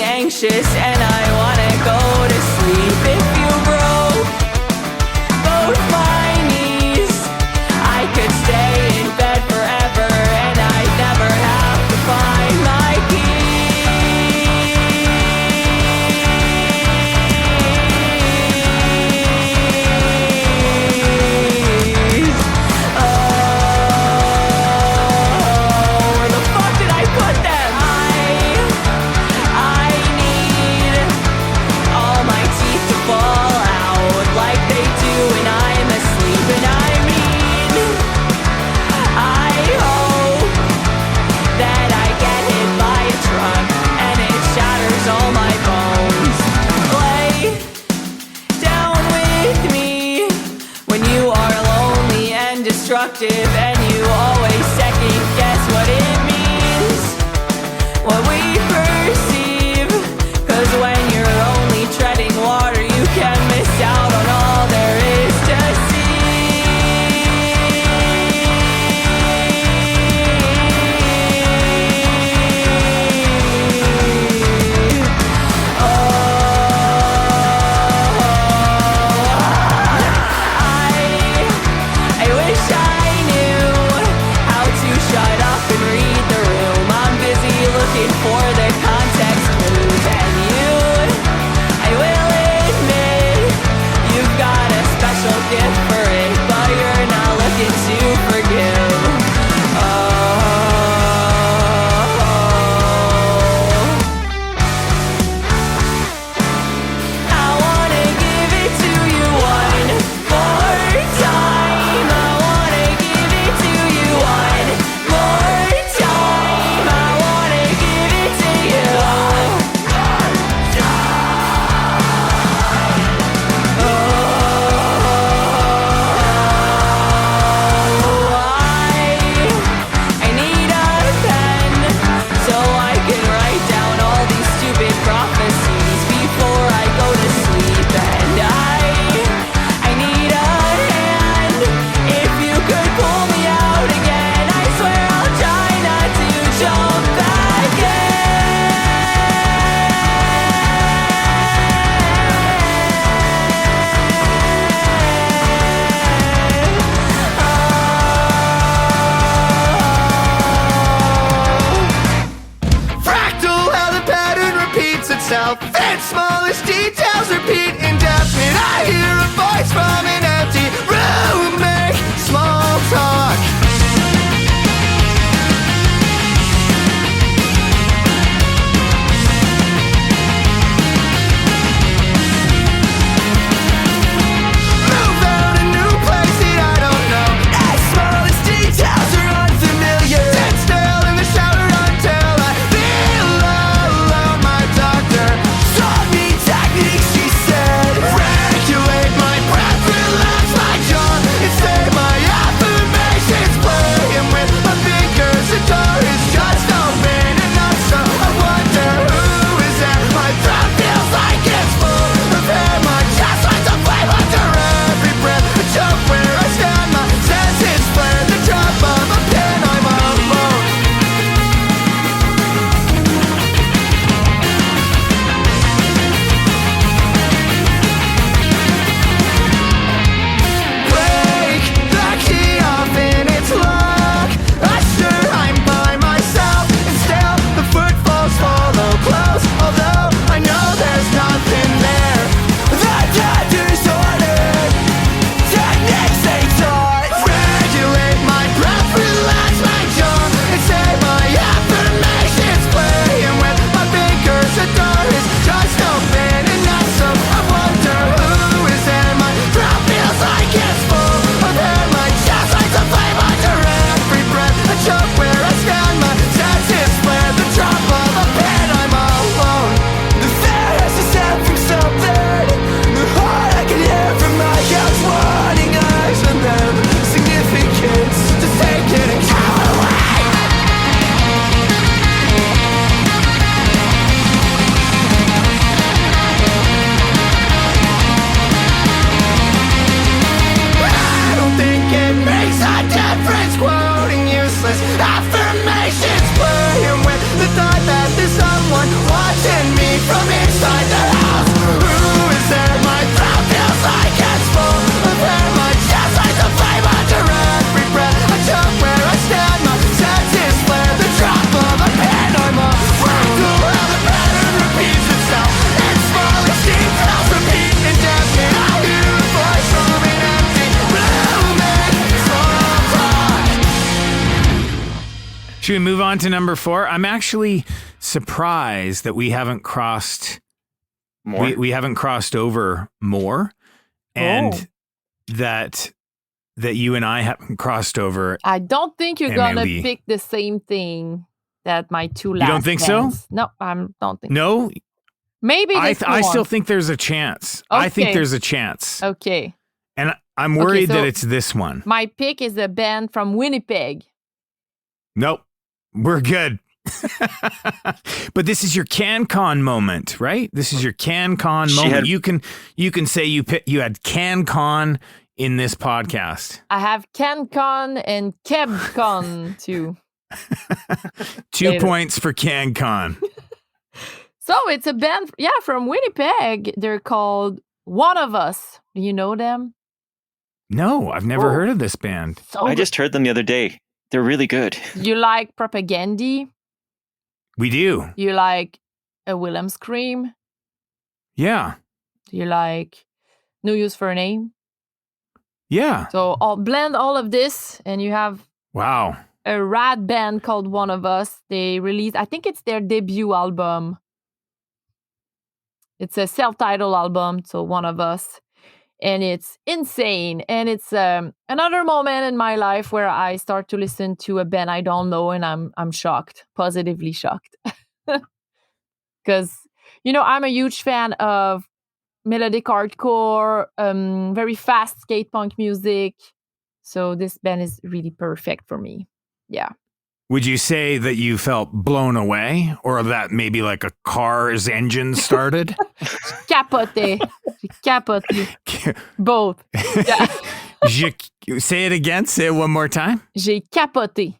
anxious and I wanna go to sleep. If you broke both my knees, I could stay in bed forever and I'd never have to find my keys. Oh, where the fuck did I put them? I need productive, and you always second guess what it means, what we perceive. 'Cause when you're only treading water, you can miss out on all there is to see. I wish I knew how to shut up and read the room. I'm busy looking for the context clues, and you, I will admit, you've got a special gift for it, but you're not looking to forgive. I wanna give it to you one more time. I wanna give it to you one more time. I wanna give it to you one more I need a pen so I can write down all these stupid prophecies before I go to sleep. And I need a hand. If you could pull me out again, I swear I'll try not to jump back Fractal, how the pattern repeats itself. Its smallest details repeat indefinite. I hear a voice from an empty room make small talk. Move out a new place that I don't know. Its smallest details are unfamiliar. Sit still in the shower until I feel alone. My doctor taught me techniques, she said. Regulate my breath, relax my jaw, and say my affirmations. Playing with my fingers, the door is just open enough, so I wonder who is there. My throat feels like it's full of air. My chest lights a flame under every breath. A jump where I stand, my senses flare. The drop of a pen, I'm alone. Break the key off in its lock. Sure I'm by myself, and still the footfalls follow close. Although I know there's nothing there. The dead disordered techniques they taught. Regulate my breath, relax my jaw, and say my affirmations. Playing with my fingers, the door is just open enough, so I wonder who is there. My throat feels like it's full of air. My chest lights a flame under every breath. I choke where I stand, my senses flare. The drop of a pen, I'm alone. The fear has a sound from something. The heart I can hear from my couch, wanting eyes on them. Significance to take it and go away. I don't think it makes a difference quoting useless affirmations. Playing with the thought that there's someone watching me from inside the house. Who is there? My throat feels like it's full of air. My chest lights a flame under every breath. I jump where I stand, my senses flare. The drop of a pen, I'm a fractal, how the pattern repeats itself. Its smallest details repeat indefinite. I hear a voice from an empty room make small talk. Should we move on to number 4? I'm actually surprised that we haven't crossed More. we haven't crossed over more, and Oh. that you and I haven't crossed over. I don't think you're gonna Emily. pick the same thing that my two last. You don't think so? bands. No, I don't think. No, Maybe I this still one. think there's a chance. I think Okay. there's a chance. Okay. And I'm worried so that it's this one. My pick is a band from Winnipeg. Nope. We're good. But this is your CanCon moment, right? This is your CanCon moment. You can say you had CanCon in this podcast. I have CanCon and KebCon too. 2 points for CanCon. So it's a band, from Winnipeg. They're called One of Us. Do you know them? No, I've never heard of this band. I just heard them the other day. They're really good. You like Propaganda? We do. You like a Willem Scream? Yeah. Do you like No Use for a Name? Yeah. So I'll blend all of this and you have Wow. a rad band called One of Us. They released, I think it's their debut album. It's a self-titled album, so One of Us. And it's insane. And it's another moment in my life where I start to listen to a band I don't know and I'm shocked, positively shocked. Because, I'm a huge fan of melodic hardcore, very fast skate punk music. So this band is really perfect for me. Yeah. Would you say that you felt blown away or that maybe like a car's engine started? Capoté. Both. Yeah. Say it again. Say it one more time. J'ai capoté.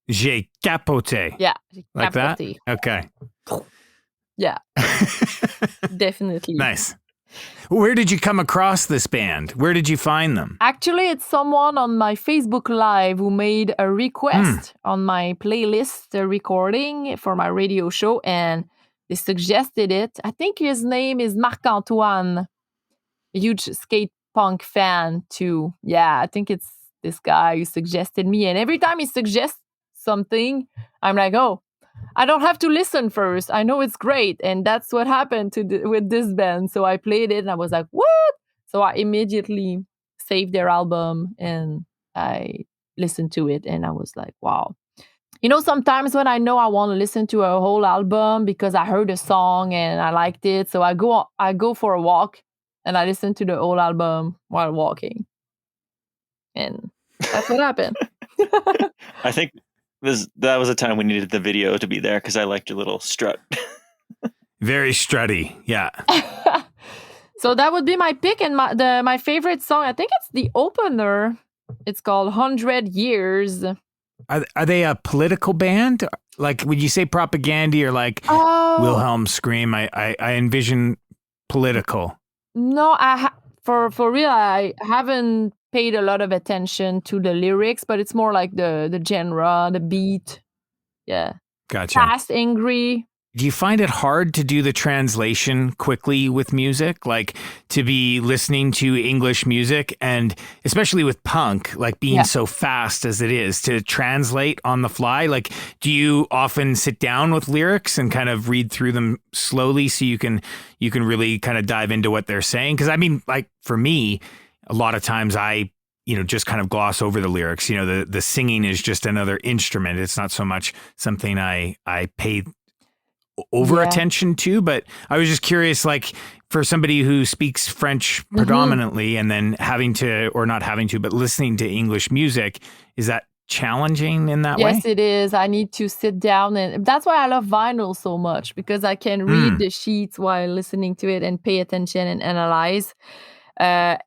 J'ai capoté. Yeah. J'ai like capoté. That? Okay. Yeah. Definitely. Nice. Where did you come across this band? Where did you find them? Actually, it's someone on my Facebook Live who made a request on my playlist, a recording for my radio show, and they suggested it. I think his name is Marc-Antoine, a huge skate punk fan too. Yeah, I think it's this guy who suggested me. And every time he suggests something, I'm like, oh, I don't have to listen first. I know it's great. And that's what happened with this band. So I played it and I was like, what? So I immediately saved their album and I listened to it. And I was like, wow. Sometimes when I know I want to listen to a whole album because I heard a song and I liked it. So I go for a walk and I listen to the whole album while walking. And that's what happened. I think that was a time we needed the video to be there because I liked your little strut. Very strutty, yeah. So that would be my pick and my favorite song. I think it's the opener. It's called 100 Years. Are they a political band? Like, would you say Propaganda or like Wilhelm Scream? I envision political. No, for real, I haven't paid a lot of attention to the lyrics, but it's more like the genre, the beat. Yeah. Gotcha. Fast, angry. Do you find it hard to do the translation quickly with music? Like to be listening to English music and especially with punk, like being so fast as it is to translate on the fly? Like, do you often sit down with lyrics and kind of read through them slowly so you can really kind of dive into what they're saying? Because I mean, like for me, a lot of times I, just kind of gloss over the lyrics. The singing is just another instrument. It's not so much something I pay over attention to, but I was just curious, like for somebody who speaks French predominantly and then but listening to English music, is that challenging in that way? Yes, it is. I need to sit down and that's why I love vinyl so much because I can read the sheets while listening to it and pay attention and analyze.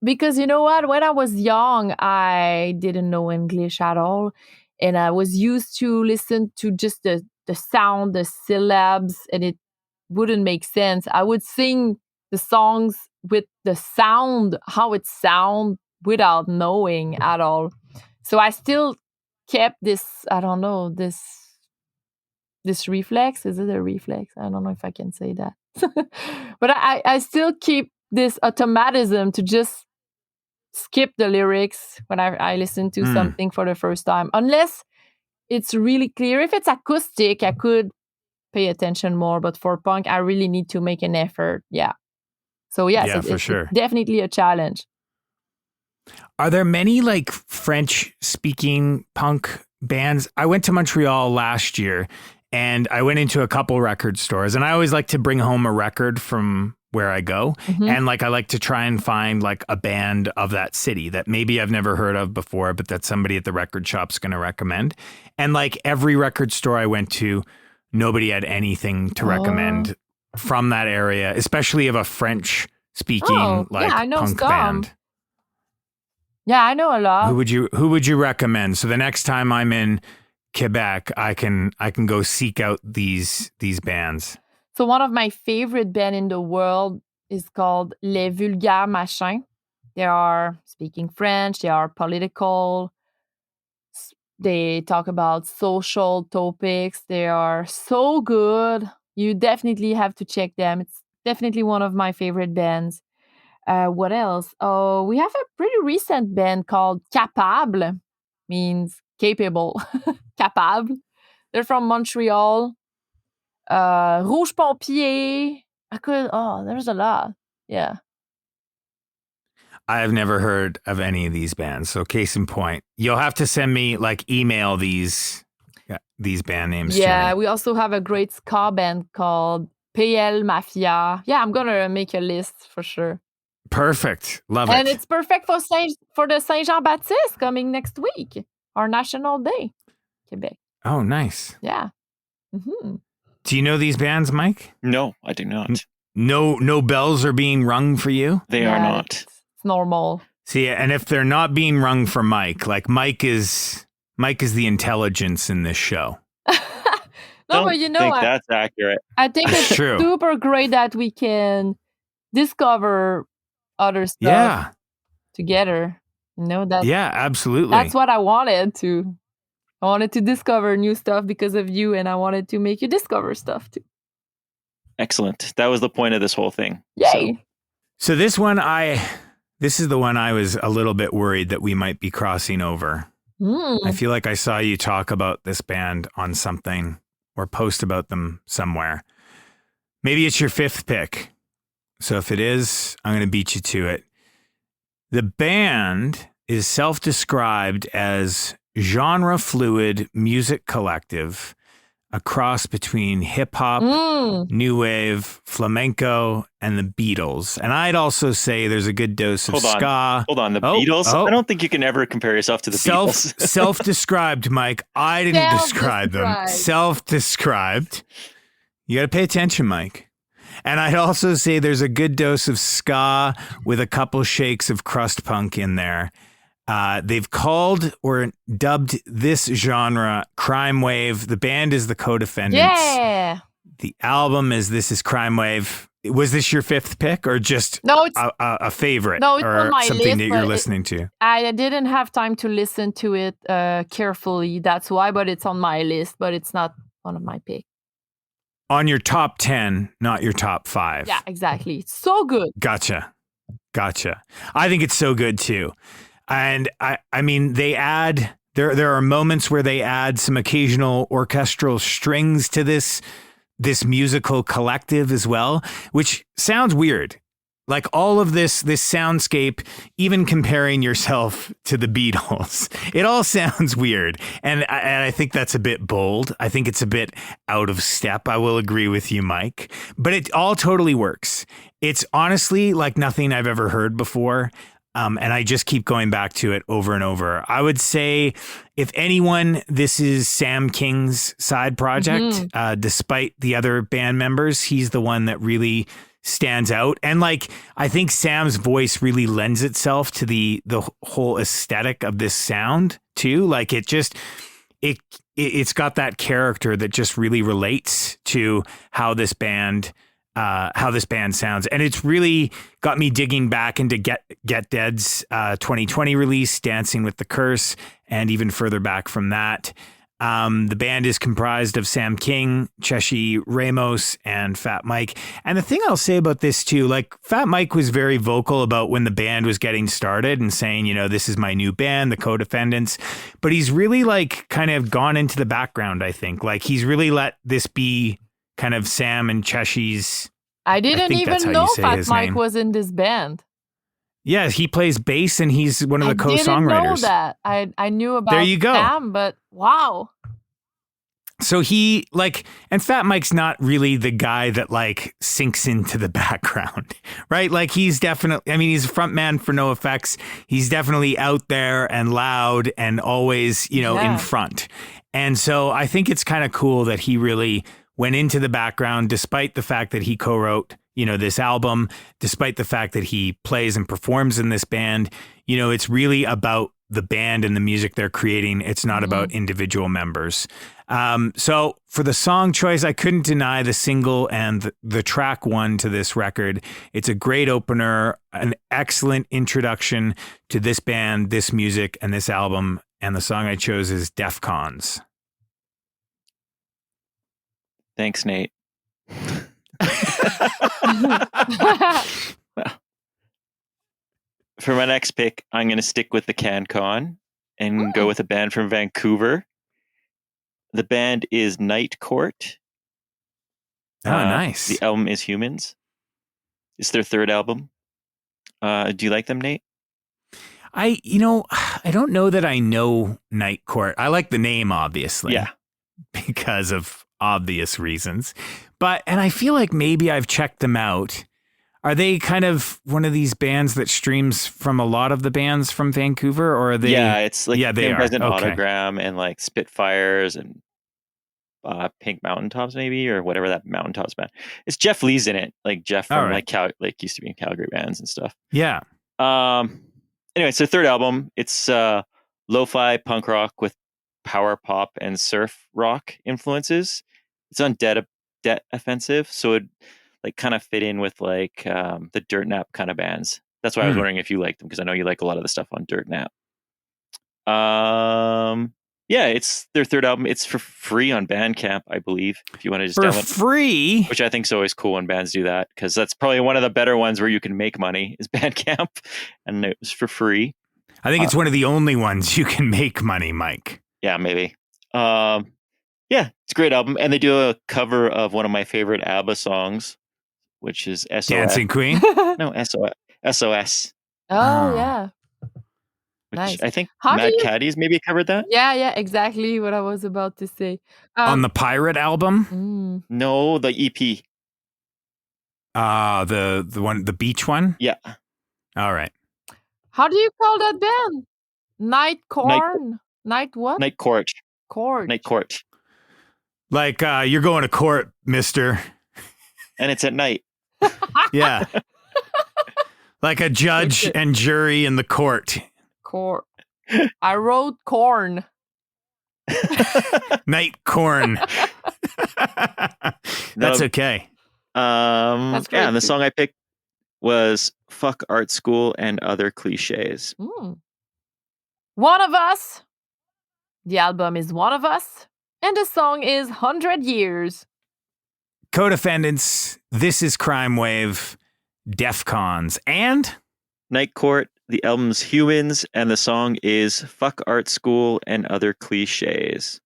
Because you know what? When I was young, I didn't know English at all. And I was used to listen to just the sound, the syllabs, and it wouldn't make sense. I would sing the songs with the sound, how it sounds, without knowing at all. So I still kept this, I don't know, this reflex. Is it a reflex? I don't know if I can say that. But I still keep this automatism to just skip the lyrics when I listen to something for the first time. Unless it's really clear. If it's acoustic, I could pay attention more. But for punk, I really need to make an effort. Yeah. So yes, for sure. It's definitely a challenge. Are there many like French-speaking punk bands? I went to Montreal last year and I went into a couple record stores and I always like to bring home a record from where I go. And like I like to try and find like a band of that city that maybe I've never heard of before, but that somebody at the record shop's going to recommend. And like every record store I went to, nobody had anything to recommend from that area, especially of a French speaking I know punk some. band. Yeah, I know a lot. Who would you recommend? So the next time I'm in Quebec, I can go seek out these bands. So one of my favorite band in the world is called Les Vulgaires Machins. They are speaking French. They are political. They talk about social topics. They are so good. You definitely have to check them. It's definitely one of my favorite bands. What else? Oh, we have a pretty recent band called Capable. Means capable. Capable. They're from Montreal. Rouge Pompier. There's a lot. Yeah. I've never heard of any of these bands. So case in point, you'll have to send me email these band names. Yeah, to me. we also have a great ska band called PL Mafia. Yeah, I'm gonna make a list for sure. Perfect. Love it. And it's perfect for the Saint Jean Baptiste coming next week, our national day, Quebec. Oh, nice. Yeah. Mm-hmm. Do you know these bands, Mike? No, I do not. No bells are being rung for you? They are not. It's normal. See, and if they're not being rung for Mike, Mike is the intelligence in this show. Don't but think that's accurate. I think it's true. super great that we can discover other stuff together. Yeah, absolutely. That's what I wanted to. I wanted to discover new stuff because of you, and I wanted to make you discover stuff too. Excellent. That was the point of this whole thing. Yay! So this is the one I was a little bit worried that we might be crossing over. I feel like I saw you talk about this band on something or post about them somewhere. Maybe it's your fifth pick. So if it is, I'm going to beat you to it. The band is self-described as genre fluid music collective, a cross between hip hop, new wave, flamenco, and the Beatles. And I'd also say there's a good dose of ska. Hold on, the Beatles? I don't think you can ever compare yourself to the Beatles. Self-described, Mike. I didn't describe them. Self-described. You got to pay attention, Mike. And I'd also say there's a good dose of ska with a couple shakes of crust punk in there. They've called or dubbed this genre Crime Wave. The band is the Co-Defendants. Yeah. The album is This Is Crime Wave. Was this your fifth pick or just a favorite? No, it's or on my something list, that you're listening to? I didn't have time to listen to it carefully. That's why, but it's on my list, but it's not one of my picks. On your top 10, not your top 5. Yeah, exactly. It's so good. Gotcha. I think it's so good too. And I mean, they add, there are moments where they add some occasional orchestral strings to this musical collective as well, which sounds weird. Like all of this soundscape, even comparing yourself to the Beatles, it all sounds weird. And I think that's a bit bold. I think it's a bit out of step. I will agree with you, Mike, but it all totally works. It's honestly like nothing I've ever heard before. And I just keep going back to it over and over. I would say, if anyone, this is Sam King's side project. Despite the other band members, he's the one that really stands out. And I think Sam's voice really lends itself to the whole aesthetic of this sound too. It's got that character that just really relates to how this band sounds. And it's really got me digging back into Get Dead's 2020 release, Dancing with the Curse, and even further back from that. The band is comprised of Sam King, Cheshi Ramos, and Fat Mike. And the thing I'll say about this too, Fat Mike was very vocal about when the band was getting started and saying, this is my new band, the Co-Defendants. But he's really kind of gone into the background, I think. He's really let this be kind of Sam and Cheshi's. I didn't even know Fat Mike was in this band. Yeah, he plays bass and he's one of the co-songwriters. I didn't know that. I knew about there you go. Sam, but wow. So he and Fat Mike's not really the guy that like sinks into the background, right? Like he's definitely, I mean, he's a front man for No Effects. He's definitely out there and loud and always, in front. And so I think it's kind of cool that he really went into the background, despite the fact that he co-wrote, this album, despite the fact that he plays and performs in this band. It's really about the band and the music they're creating. It's not about individual members. So for the song choice, I couldn't deny the single and the track one to this record. It's a great opener, an excellent introduction to this band, this music, and this album. And the song I chose is Defcons. Thanks, Nate. Well, for my next pick, I'm going to stick with the CanCon and go with a band from Vancouver. The band is Night Court. Oh, nice. The album is Humans. It's their third album. Do you like them, Nate? I don't know that I know Night Court. I like the name, obviously. Yeah. Because of obvious reasons. And I feel like maybe I've checked them out. Are they kind of one of these bands that streams from a lot of the bands from Vancouver, or are they? Yeah, it's like they are. President Autogram and like Spitfires and Pink Mountaintops, maybe, or whatever that Mountaintops band. It's Jeff Lee's in it, like Jeff from like used to be in Calgary bands and stuff. Yeah. Anyway, it's their third album. It's lo-fi punk rock with power pop and surf rock influences. It's on Debt Offensive, so it like kind of fit in with like the Dirt Nap kind of bands. That's why I was wondering if you liked them, because I know you like a lot of the stuff on Dirt Nap. Yeah, it's their third album. It's for free on Bandcamp, I believe, if you want to just download. Free, which I think is always cool when bands do that, because that's probably one of the better ones where you can make money is Bandcamp, and it was for free. I think it's one of the only ones you can make money, Mike. Yeah, maybe. Yeah, it's a great album, and they do a cover of one of my favorite ABBA songs, which is SOS. Dancing Queen? No, SOS. Oh, yeah. Which Nice. I think Mad Caddies maybe covered that. Yeah, exactly what I was about to say. On the Pirate album? No, the EP. The one, the beach one? Yeah. All right. How do you call that band? Night Corn? Night what? Night Court. Court. Night Court. Like you're going to court, mister. And it's at night. Yeah. Like a judge and jury in the court. Court. I wrote corn. Night corn. That's okay. That's great. Yeah, and the song I picked was Fuck Art School and Other Cliches. One of Us. The album is One of Us. And the song is 100 Years. Co-defendants, This Is Crime Wave, Defcons, and Night Court. The album's Humans, and the song is Fuck Art School and Other Cliches.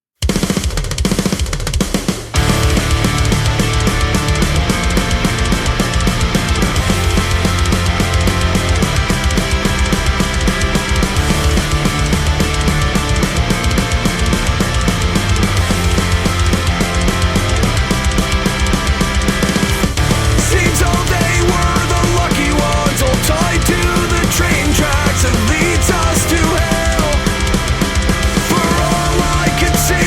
Seems all they were the lucky ones, all tied to the train tracks that leads us to hell. For all I can see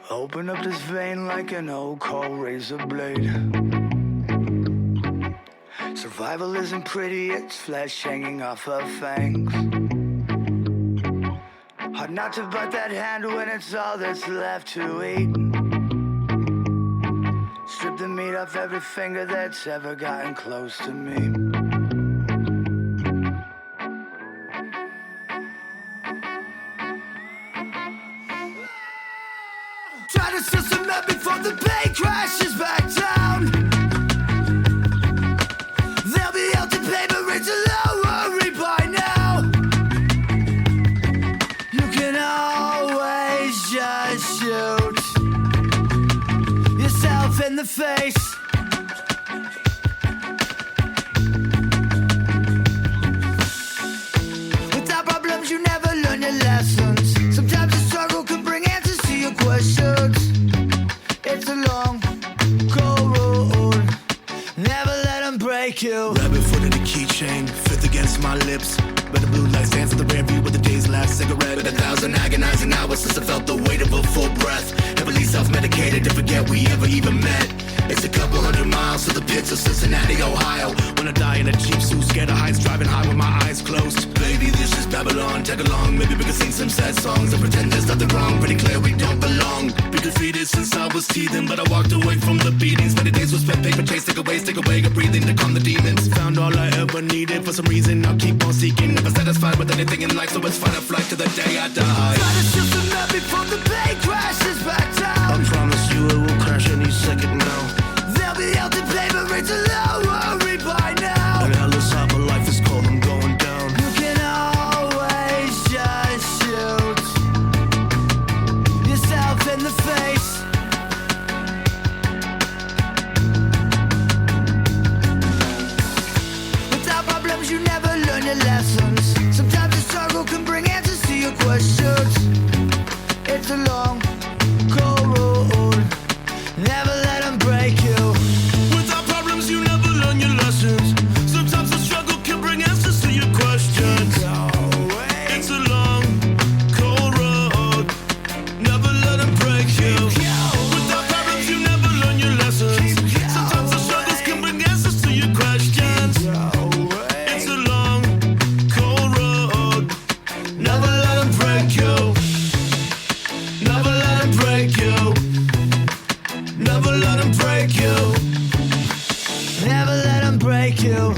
Open up this vein like an old cold razor blade. Survival isn't pretty, it's flesh hanging off of fangs. Hard not to bite that hand when it's all that's left to eat. Strip the meat off every finger that's ever gotten close to me. Try to steal some men before the bank crashes back down. They'll be out to pay, but rates are lower by now. You can always just shoot yourself in the face. Without problems, you never learn your lessons. Sometimes the struggle can bring answers to your questions. It's a long, cold road. Never let them break you. Rabbit foot in the keychain, fifth against my lips. But the blue lights dance in the rear view with the day's last cigarette. Been 1,000 agonizing hours since I felt the weight of a full breath. Heavily self-medicated to forget we ever even met. It's a couple hundred miles to the pits of Cincinnati, Ohio. When I die in a Jeep suit, scared of heights, driving high with my eyes closed. Baby, this is Babylon, tag along. Maybe we can sing some sad songs and pretend there's nothing wrong. Pretty clear we don't belong. Been defeated since I was teething, but I walked away from the beatings. Many days was spent paper chase, take away a breathing to calm the demons. Found all I ever needed, for some reason I'll keep on seeking. Never satisfied with anything in life, so it's fight or flight to the day I die. Try to steal some men before the bank crashes back down. I promise you it will crash any second now. They'll be out to pay, but rates are lower by now. And hell is hot, but life is cold, I'm going down. You can always just shoot yourself in the face. Without problems, you never learn your lessons. Sometimes the struggle can bring answers to your questions. It's a long, cold road. Never let them break you. Without problems, you never learn your lessons. Sometimes the struggle can bring answers to your questions. It's a long, cold road. Never let them break you. Without problems, you never learn your lessons. Sometimes the struggles can bring answers to your questions. It's a long, cold road. Never let them break you. Never let them break you. Never let them break you. Never let them break you.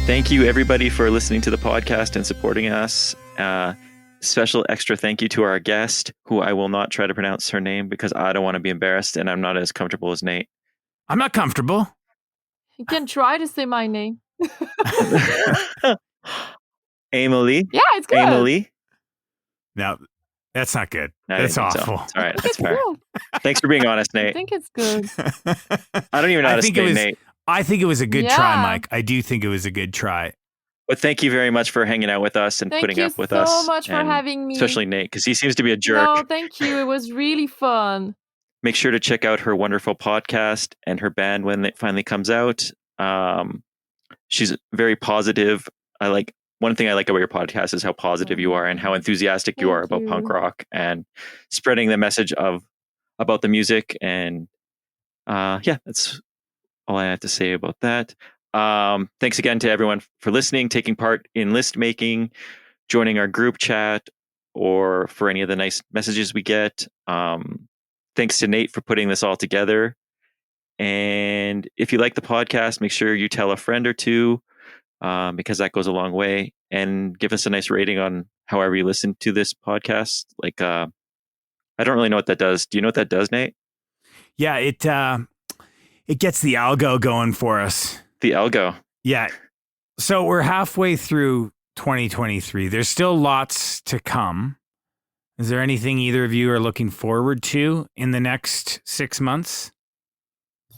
Thank you, everybody, for listening to the podcast and supporting us. Special extra thank you to our guest, who I will not try to pronounce her name because I don't want to be embarrassed and I'm not as comfortable as Nate. I'm not comfortable. You can try to say my name. Émilie? Yeah, it's good. Émilie? No, that's not good. I That's didn't think so. awful. It's all right. That's It's fair. cool. Thanks for being honest, I Nate. think it's good. I don't even know how to think say it was, Nate. I think it was a good try, Yeah. Mike. I do think it was a good try. But thank you very much for hanging out with us and Thank putting you up with so us. much for and having me. Especially Nate, because he seems to be a jerk. No, thank you. It was really fun. Make sure to check out her wonderful podcast and her band when it finally comes out. She's very positive. One thing I like about your podcast is how positive you are and how enthusiastic you Thank are about punk you. rock and spreading the message about the music. And that's all I have to say about that. Thanks again to everyone for listening, taking part in list making, joining our group chat, or for any of the nice messages we get. Thanks to Nate for putting this all together. And if you like the podcast, make sure you tell a friend or two, because that goes a long way. And give us a nice rating on however you listen to this podcast. I don't really know what that does. Do you know what that does, Nate? Yeah, it gets the algo going for us. The algo. Yeah. So we're halfway through 2023. There's still lots to come. Is there anything either of you are looking forward to in the next 6 months?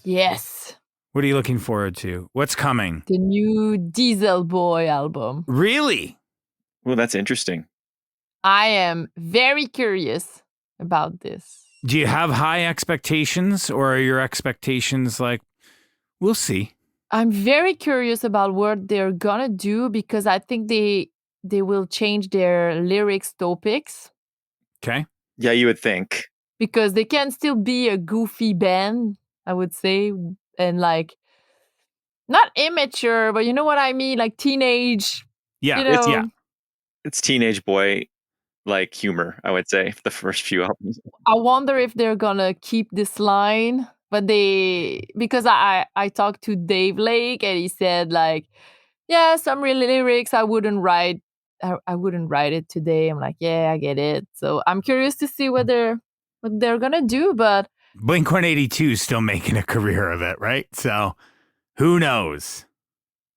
Yes. What are you looking forward to? What's coming? The new Diesel Boy album. Really? Well, that's interesting. I am very curious about this. Do you have high expectations, or are your expectations like, we'll see? I'm very curious about what they're gonna do because I think they will change their lyrics topics. Okay. Yeah, you would think. Because they can still be a goofy band, I would say, and like not immature, but you know what I mean, like teenage. Yeah, you know, It's teenage boy like humor, I would say, the first few albums. I wonder if they're gonna keep this line, but because I talked to Dave Lake and he said like, yeah, some lyrics I wouldn't write. I wouldn't write it today. I'm like, yeah, I get it. So I'm curious to see what they're gonna do, but Blink-182 is still making a career of it, right? So who knows?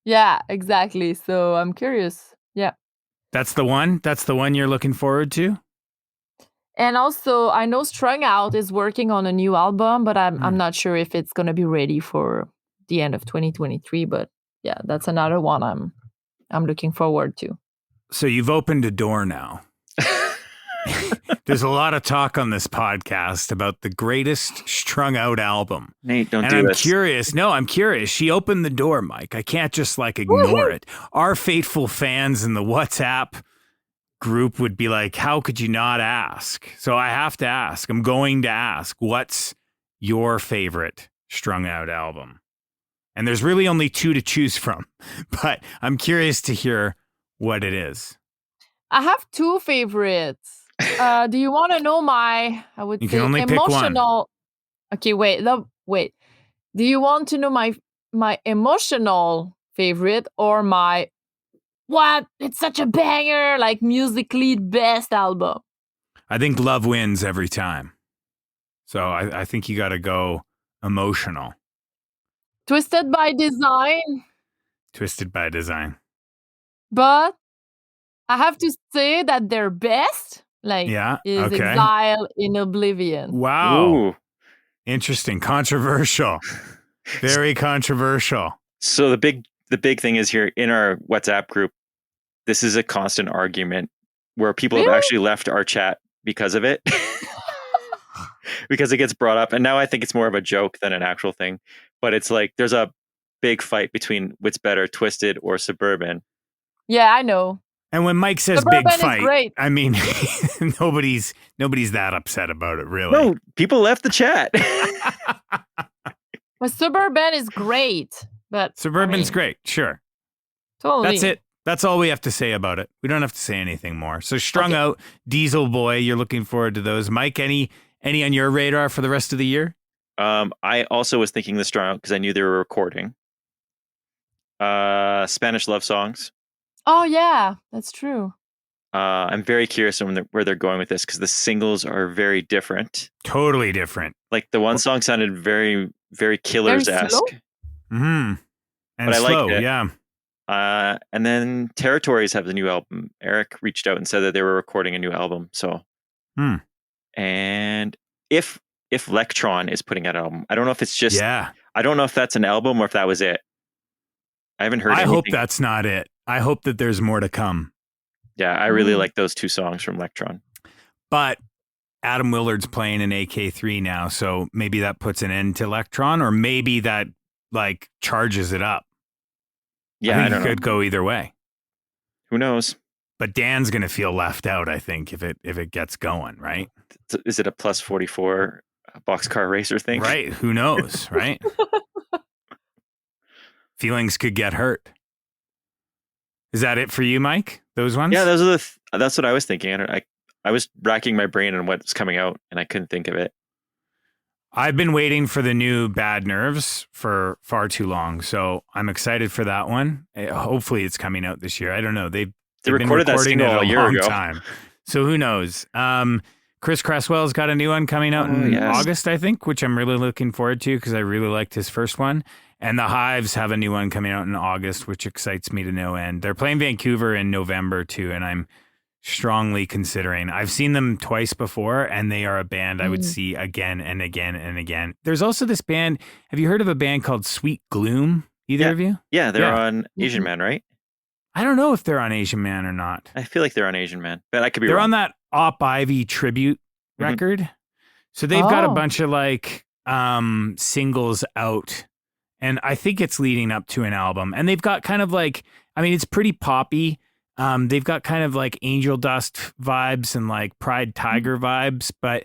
yeah, exactly. So I'm curious. Yeah. That's the one? That's the one you're looking forward to? And also, I know Strung Out is working on a new album, but I'm not sure if it's going to be ready for the end of 2023. But yeah, that's another one I'm looking forward to. So you've opened a door now. There's a lot of talk on this podcast about the greatest Strung Out album. Nate, don't and do I'm this. curious. No, I'm curious. She opened the door, Mike. I can't just ignore it. Our faithful fans in the WhatsApp group would be like, how could you not ask? So I have to ask. I'm going to ask, what's your favorite Strung Out album? And there's really only two to choose from, but I'm curious to hear what it is. I have two favorites. Do you want to know my, I would You say, can only pick one. emotional? Okay, wait. Do you want to know my emotional favorite or my what? It's such a banger, like musically best album? I think love wins every time. So I think you got to go emotional. Twisted by Design. Twisted by Design. But I have to say that their best, is okay. Exile in Oblivion. Wow. Ooh. Interesting. Controversial. Very controversial. So the big thing is here in our WhatsApp group, this is a constant argument where people have actually left our chat because of it. Because it gets brought up. And now I think it's more of a joke than an actual thing. But it's like there's a big fight between what's better, Twisted or Suburban. Yeah, I know. And when Mike says Suburban big is fight, great. I mean, nobody's that upset about it, really. No, people left the chat. Well, Suburban is great. But Suburban's great, sure. Totally. That's it. That's all we have to say about it. We don't have to say anything more. So Strung Out, Diesel Boy, you're looking forward to those. Mike, any on your radar for the rest of the year? I also was thinking the Strung Out because I knew they were recording. Spanish love songs. Oh, yeah, that's true. I'm very curious on where they're going with this because the singles are very different. Totally different. Like the one song sounded very, very Killers-esque. Mm-hmm. And but slow, I liked it. Yeah. And then Territories have the new album. Eric reached out and said that they were recording a new album. So, and if if Lectron is putting out an album. I don't know if it's just. Yeah. I don't know if that's an album or if that was it. I haven't heard. I anything. hope that's not it. I hope that there's more to come. Yeah, I really like those 2 songs from Lectron. But Adam Willard's playing an AK3 now, so maybe that puts an end to Lectron, or maybe that like charges it up. Yeah, I think it could go either way. Who knows? But Dan's going to feel left out, I think, if it gets going, right? Is it a plus 44 boxcar racer thing? Right. Who knows, right? Feelings could get hurt. Is that it for you, Mike? Those ones? Yeah, those are that's what I was thinking. I was racking my brain on what's coming out, and I couldn't think of it. I've been waiting for the new Bad Nerves for far too long, so I'm excited for that one. Hopefully, it's coming out this year. I don't know. They've recorded been that recording single it a year long ago. time, so who knows? Chris Cresswell's got a new one coming out in August, I think, which I'm really looking forward to because I really liked his first one. And the Hives have a new one coming out in August, which excites me to no end. They're playing Vancouver in November too, and I'm strongly considering. I've seen them twice before, and they are a band I would see again and again and again. There's also this band. Have you heard of a band called Sweet Gloom? Either of you? Yeah, they're on Asian Man, right? I don't know if they're on Asian Man or not. I feel like they're on Asian Man, but I could be They're wrong. on that Op Ivy tribute record. So they've got a bunch of like singles out, and I think it's leading up to an album. And they've got kind of like, I mean, it's pretty poppy. They've got kind of like Angel Dust vibes and like Pride Tiger vibes, but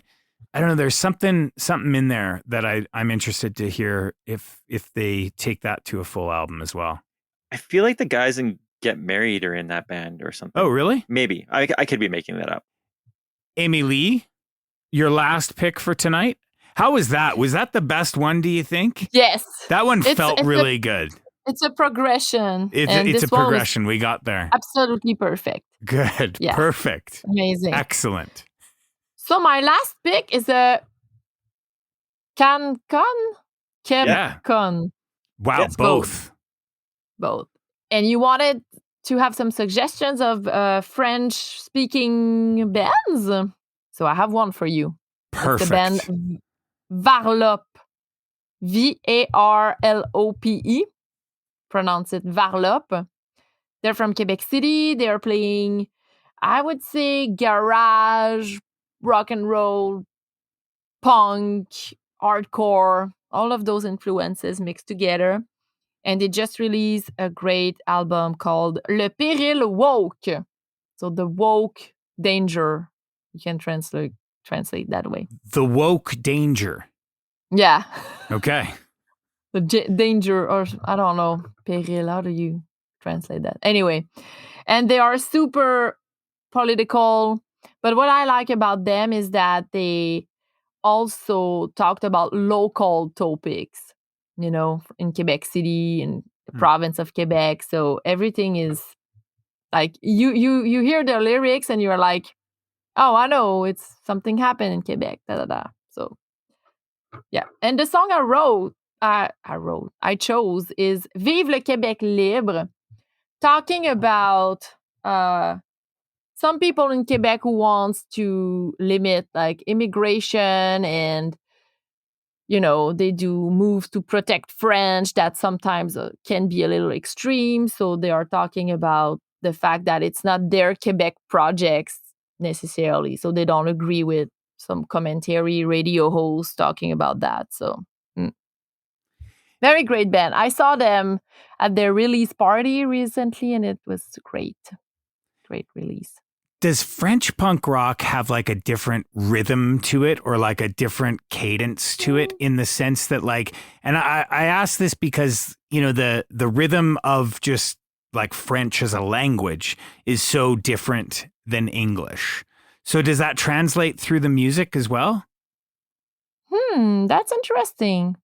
I don't know. There's something in there that I'm interested to hear if they take that to a full album as well. I feel like the guys in Get Married are in that band or something. Oh, really? Maybe. I could be making that up. Émilie, your last pick for tonight. How was that? Was that the best one, do you think? Yes. That one felt really good. It's a progression. It's a progression. We got there. Absolutely perfect. Good. Yeah. Perfect. Amazing. Excellent. So my last pick is a Kebcon. Wow, Yes, both. Both. And you wanted to have some suggestions of French-speaking bands? So I have one for you. Perfect. It's the band Varlope. Varlope. Pronounce it Varlope. They're from Quebec City. They're playing, I would say, garage, rock and roll, punk, hardcore, all of those influences mixed together. And they just released a great album called Le Péril Woke. So the woke danger. You can translate that way. The woke danger. Yeah. Okay. The danger, or I don't know, péril, how do you translate that? Anyway, and they are super political. But what I like about them is that they also talked about local topics, you know, in Quebec City and the province of Quebec. So everything is like you hear their lyrics and you're like, oh, I know it's something happened in Quebec. So yeah. And the song I chose is Vive le Québec libre, talking about some people in Quebec who wants to limit like immigration, and you know, they do moves to protect French that sometimes can be a little extreme. So they are talking about the fact that it's not their Quebec projects necessarily. So they don't agree with some commentary radio hosts talking about that. So very great band. I saw them at their release party recently, and it was great. Great release. Does French punk rock have like a different rhythm to it, or like a different cadence to it, in the sense that like, and I ask this because, you know, the rhythm of just like French as a language is so different than English. So does that translate through the music as well? That's interesting.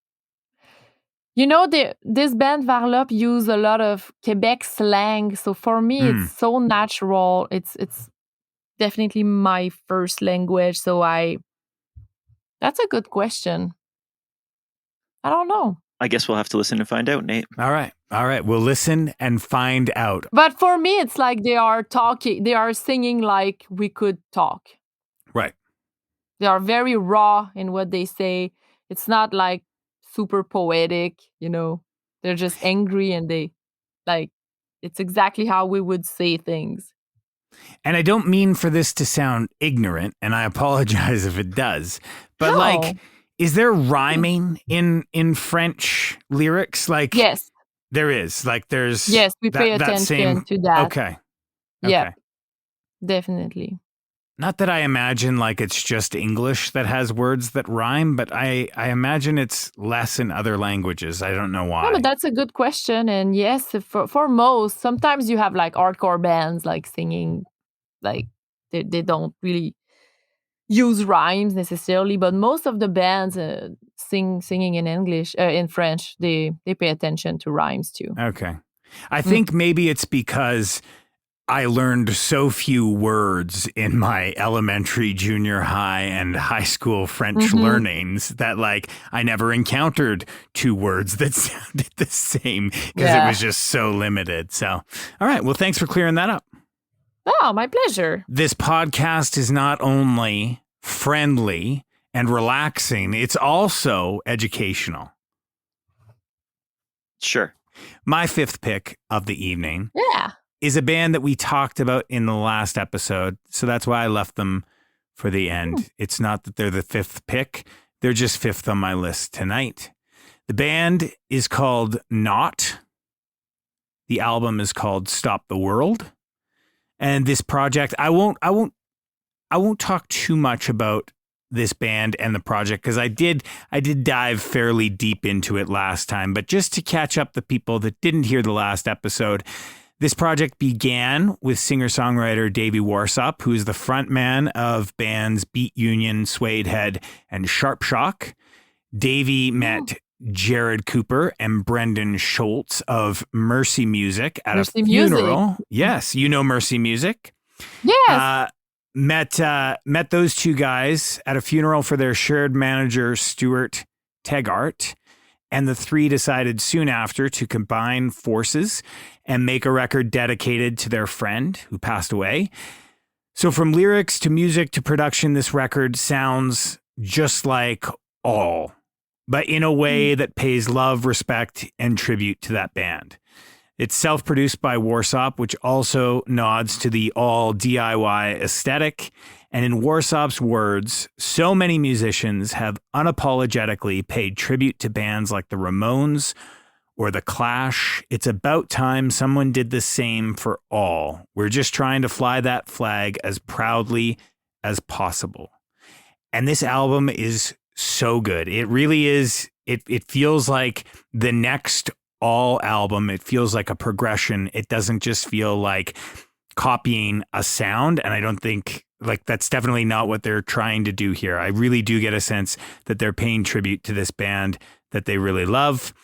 You know, this band Varlope use a lot of Quebec slang. So for me, it's so natural. It's definitely my first language. So that's a good question. I don't know. I guess we'll have to listen and find out, Nate. All right. We'll listen and find out. But for me, it's like they are singing like we could talk. Right. They are very raw in what they say. It's not like super poetic, They're just angry and they like it's exactly how we would say things. And I don't mean for this to sound ignorant, and I apologize if it does, but No. is there rhyming in French lyrics? Like, Yes. there is. Like, there's Yes, we pay that attention same, to that. Okay. Yeah. Definitely. Not that I imagine like it's just English that has words that rhyme, but I imagine it's less in other languages. I don't know why. No, but that's a good question. And yes, for most, sometimes you have like hardcore bands like singing, like they don't really use rhymes necessarily, but most of the bands singing in English, in French, they pay attention to rhymes too. Okay. I think maybe it's because I learned so few words in my elementary, junior high, and high school French learnings that like I never encountered two words that sounded the same because it was just so limited. So, all right. Well, thanks for clearing that up. Oh, my pleasure. This podcast is not only friendly and relaxing, it's also educational. Sure. My fifth pick of the evening. Yeah. Is a band that we talked about in the last episode. So that's why I left them for the end. It's not that they're the fifth pick. They're just fifth on my list tonight. The band is called Not. The album is called Stop the World. And this project, I won't talk too much about this band and the project because I did dive fairly deep into it last time, but just to catch up the people that didn't hear the last episode, this project began with singer-songwriter Davey Warsop, who is the frontman of bands Beat Union, Suede Head, and Sharp Shock. Davey met Jared Cooper and Brendan Schultz of Mercy Music at a funeral. Music. Yes, you know Mercy Music. Yes. Met those two guys at a funeral for their shared manager, Stuart Tegart. And the three decided soon after to combine forces and make a record dedicated to their friend who passed away. So from lyrics to music to production, this record sounds just like All, but in a way that pays love, respect, and tribute to that band. It's self-produced by Warsop, which also nods to the all DIY aesthetic. And in Warsop's words, so many musicians have unapologetically paid tribute to bands like the Ramones or the Clash. It's about time someone did the same for All. We're just trying to fly that flag as proudly as possible. And this album is so good. It really is. It feels like the next All album. It feels like a progression. It doesn't just feel like copying a sound. And I don't think like that's definitely not what they're trying to do here. I really do get a sense that they're paying tribute to this band that they really love.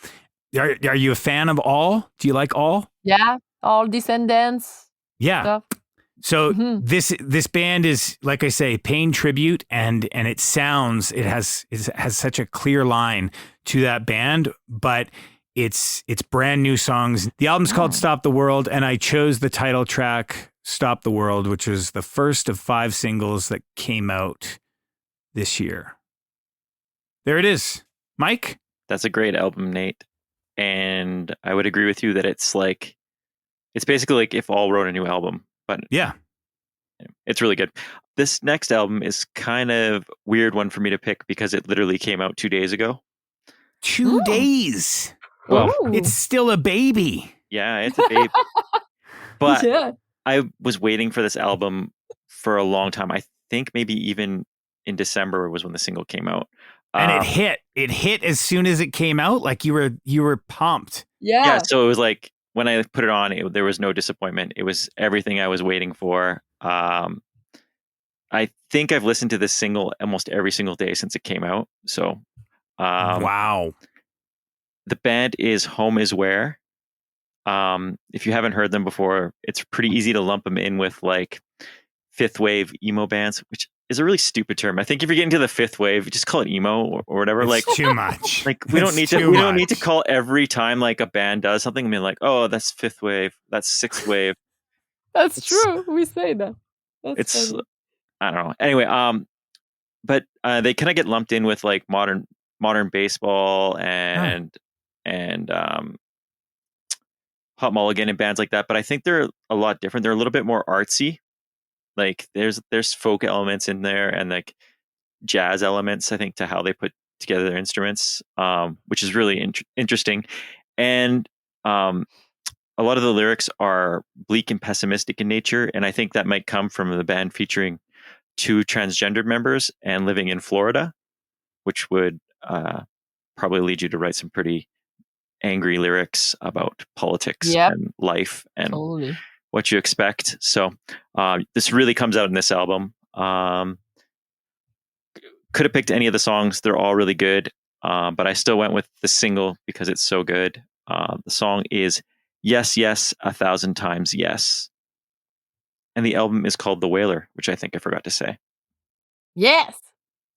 Are you a fan of All? Do you like All? Yeah. All Descendants. Yeah. Stuff. So this band is, like I say, paying tribute, and it has such a clear line to that band, but it's brand new songs. The album's called Stop the World, and I chose the title track Stop the World, which was the first of 5 singles that came out this year. There it is. Mike? That's a great album, Nate. And I would agree with you that it's basically like if All wrote a new album. But yeah, it's really good. This next album is kind of weird one for me to pick because it literally came out 2 days ago. 2 days. Well, it's still a baby. Yeah, it's a baby. But yeah. I was waiting for this album for a long time. I think maybe even in December was when the single came out. And it hit as soon as it came out. Like you were pumped. Yeah. So it was like, when I put it on, there was no disappointment. It was everything I was waiting for. I think I've listened to this single almost every single day since it came out. So, wow. The band is Home Is Where. If you haven't heard them before, it's pretty easy to lump them in with like fifth wave emo bands, which is a really stupid term. I think if you're getting to the fifth wave, just call it emo or whatever. It's like too much. Like we don't need to call every time like a band does something and be like, oh, that's fifth wave, that's sixth wave. That's true. We say that. It's funny. I don't know. Anyway, but they kind of get lumped in with like modern baseball and Hot Mulligan and bands like that. But I think they're a lot different. They're a little bit more artsy. Like there's folk elements in there and like jazz elements, I think, to how they put together their instruments, which is really interesting. And a lot of the lyrics are bleak and pessimistic in nature. And I think that might come from the band featuring 2 transgendered members and living in Florida, which would probably lead you to write some pretty angry lyrics about politics and life and what you expect. So this really comes out in this album. Could have picked any of the songs. They're all really good. But I still went with the single because it's so good. The song is Yes, Yes, 1,000 Times Yes. And the album is called The Wailer, which I think I forgot to say. Yes.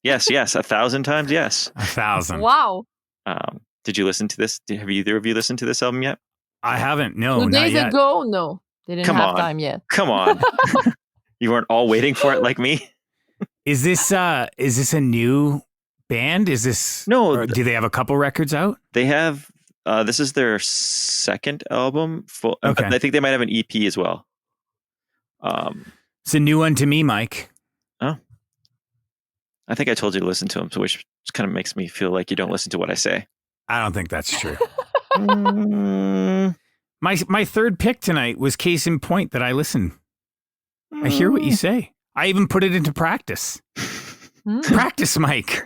Yes, yes, 1,000 times yes. 1,000. Wow. Did you listen to this? Have either of you listened to this album yet? I haven't. No, 2 not days yet. ago, no. They didn't have time yet. Come on. You weren't all waiting for it like me? Is this a new band? Is this no? Do they have a couple records out? They have. This is their second album. Okay. I think they might have an EP as well. It's a new one to me, Mike. Oh, I think I told you to listen to them, so which kind of makes me feel like you don't listen to what I say. I don't think that's true. My third pick tonight was case in point that I listen. I hear what you say. I even put it into practice. Practice, Mike.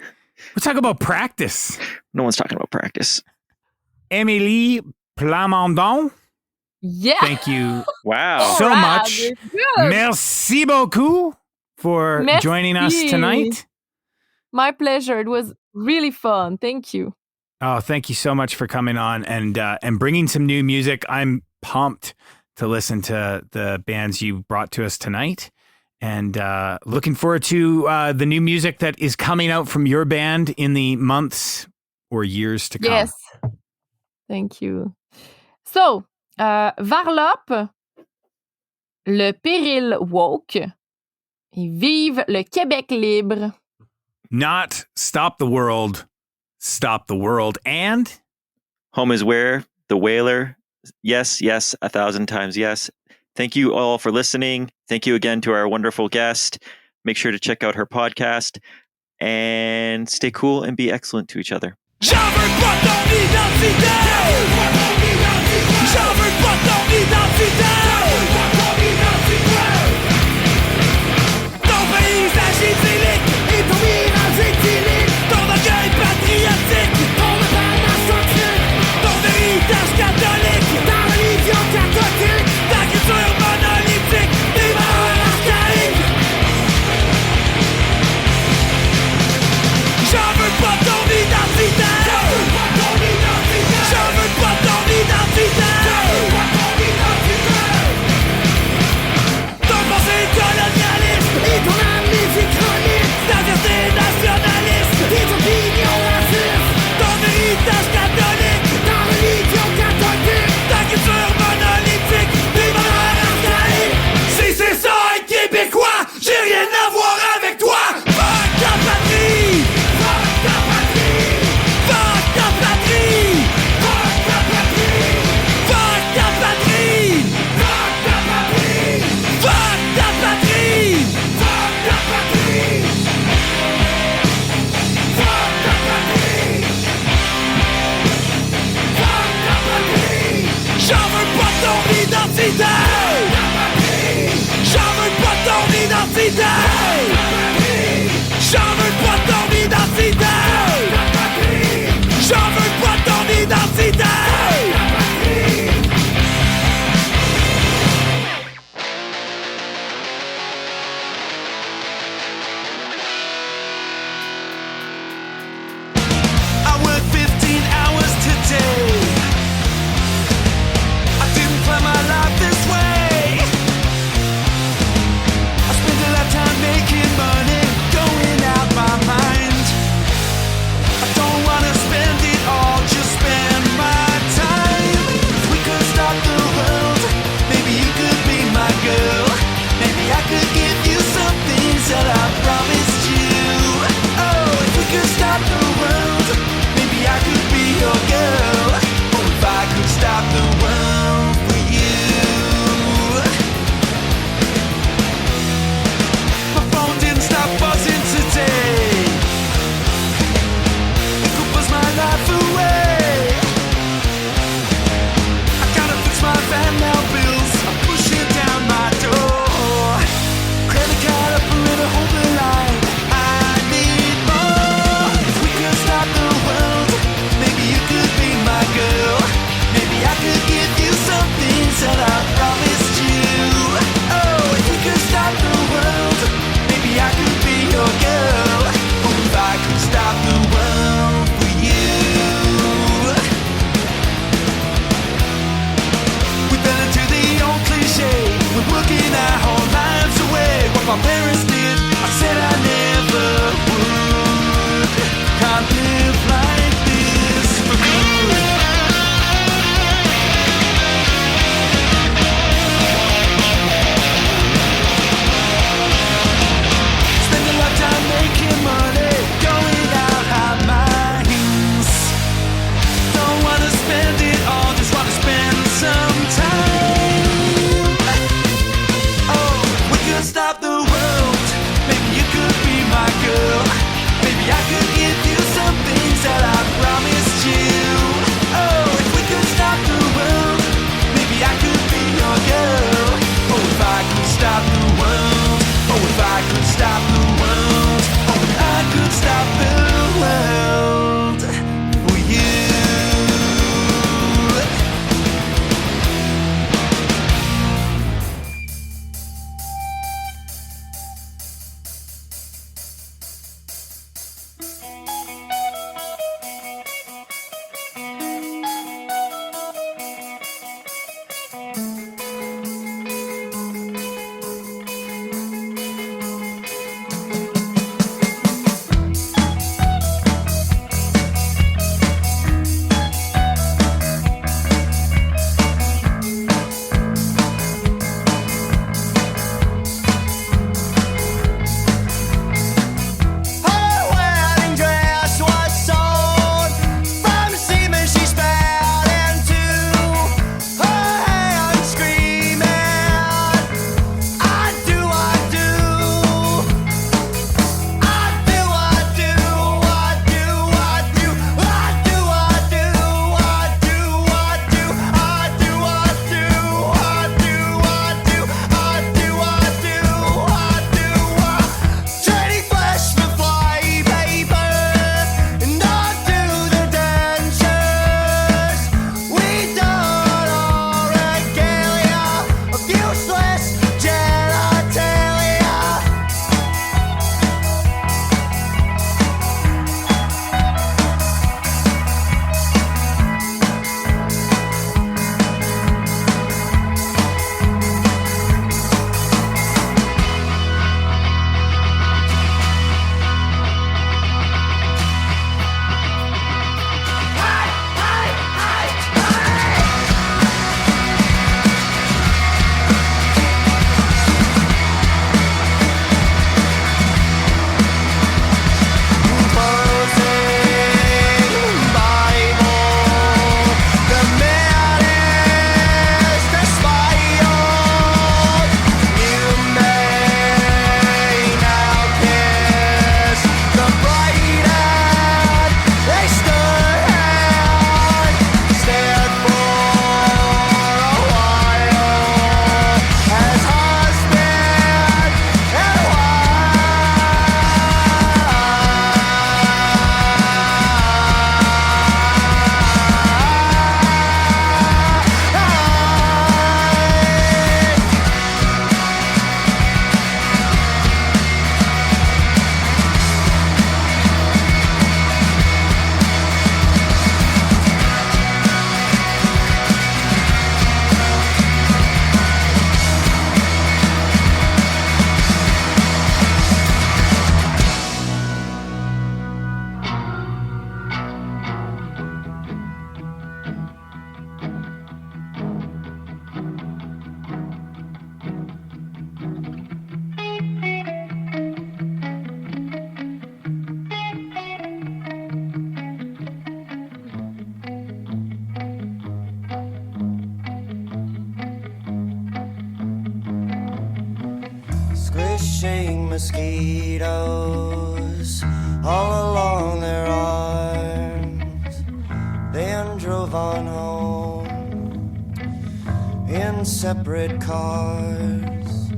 Let's talk about practice. No one's talking about practice. Émilie Plamondon. Yeah. Thank you wow. so much. Merci beaucoup for joining us tonight. My pleasure. It was really fun. Thank you. Oh, thank you so much for coming on and bringing some new music. I'm pumped to listen to the bands you brought to us tonight, and looking forward to the new music that is coming out from your band in the months or years to come. Yes. Thank you. So, Varlop, le péril woke, et vive le Québec libre. Not stop the world, stop the world, and Home is Where, The Wailer. Yes, yes, 1,000 times yes. Thank you all for listening. Thank you again to our wonderful guest. Make sure to check out her podcast and stay cool and be excellent to each other. J'en veux pas ton identité. J'en veux pas ton identité. Ton paysage idyllique et ton mirage éthylique. Ton orgueil patriotique, ton appartenance scientifique. Ton héritage catholique, ta religion catholique. Ta culture monolithique, tes valeurs archaïques. J'en veux pas ton identité. J'en veux pas ton identité. Ton passé colonialiste et ton amnésie chronique. Ta fierté nationaliste et ton opinion raciste. Ton héritage catholique, ta religion catholique. Ta culture monolithique, tes valeurs archaïques. Si c'est ça être québécois, j'ai rien à voir avec toi. Fuck ta patrie. Fuck ta patrie. Fuck ta patrie. Fuck ta patrie. Fuck ta patrie. Fuck ta patrie. Fuck ta patrie. Fuck ta patrie. Fuck ta patrie. Fuck ta patrie. J'en veux pas ton identité. J'en veux pas ton identité. J'en veux pas ton identité. J'en veux pas ton identité. I worked 15 hours today. I didn't plan my life this way. I spent a lifetime making money, going out my mosquitoes all along their arms, then drove on home in separate cars.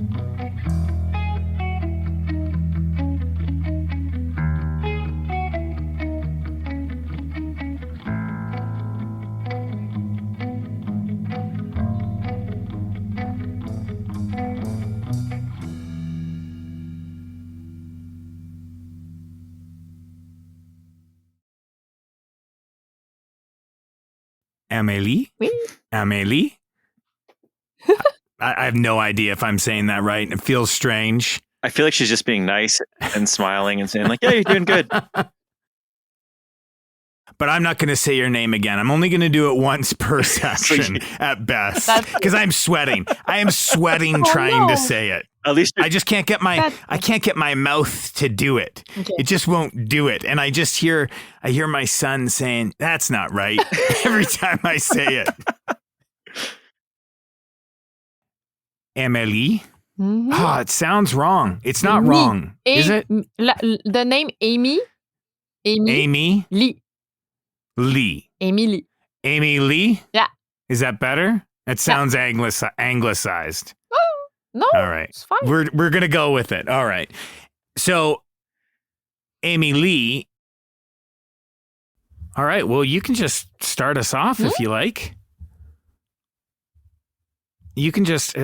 Amélie? Oui. Amélie? I have no idea if I'm saying that right. It feels strange. I feel like she's just being nice and smiling and saying like, yeah, you're doing good. But I'm not going to say your name again. I'm only going to do it once per section at best because I'm sweating. I am sweating trying to say it. At least I just can't get my mouth to do it. Okay. It just won't do it. And I hear my son saying, "That's not right," every time I say it. Amélie? Mhm. Oh, it sounds wrong. It's not Me. wrong. Is it? The name Amy? Amy Lee. Lee. Amy Lee? Yeah. Is that better? That sounds anglicized. Oh, no. All right. It's fine. We're going to go with it. All right. So, Amy Lee. All right. Well, you can just start us off if you like. You can just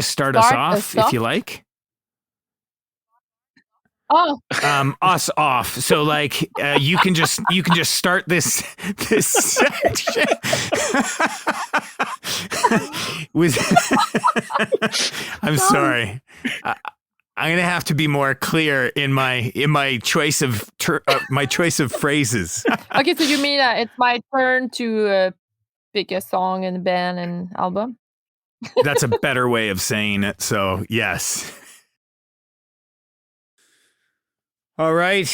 start us off if you like. Oh. Us off. So like you can just start this section with I'm sorry. I'm going to have to be more clear in my choice of phrases. Okay, so you mean it's my turn to pick a song and band and album? That's a better way of saying it. So, yes. All right.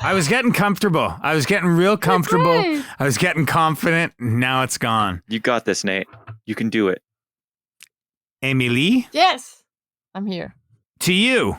I was getting comfortable. I was getting real comfortable. Okay. I was getting confident. Now it's gone. You got this, Nate. You can do it. Émilie, Yes. I'm here. to you.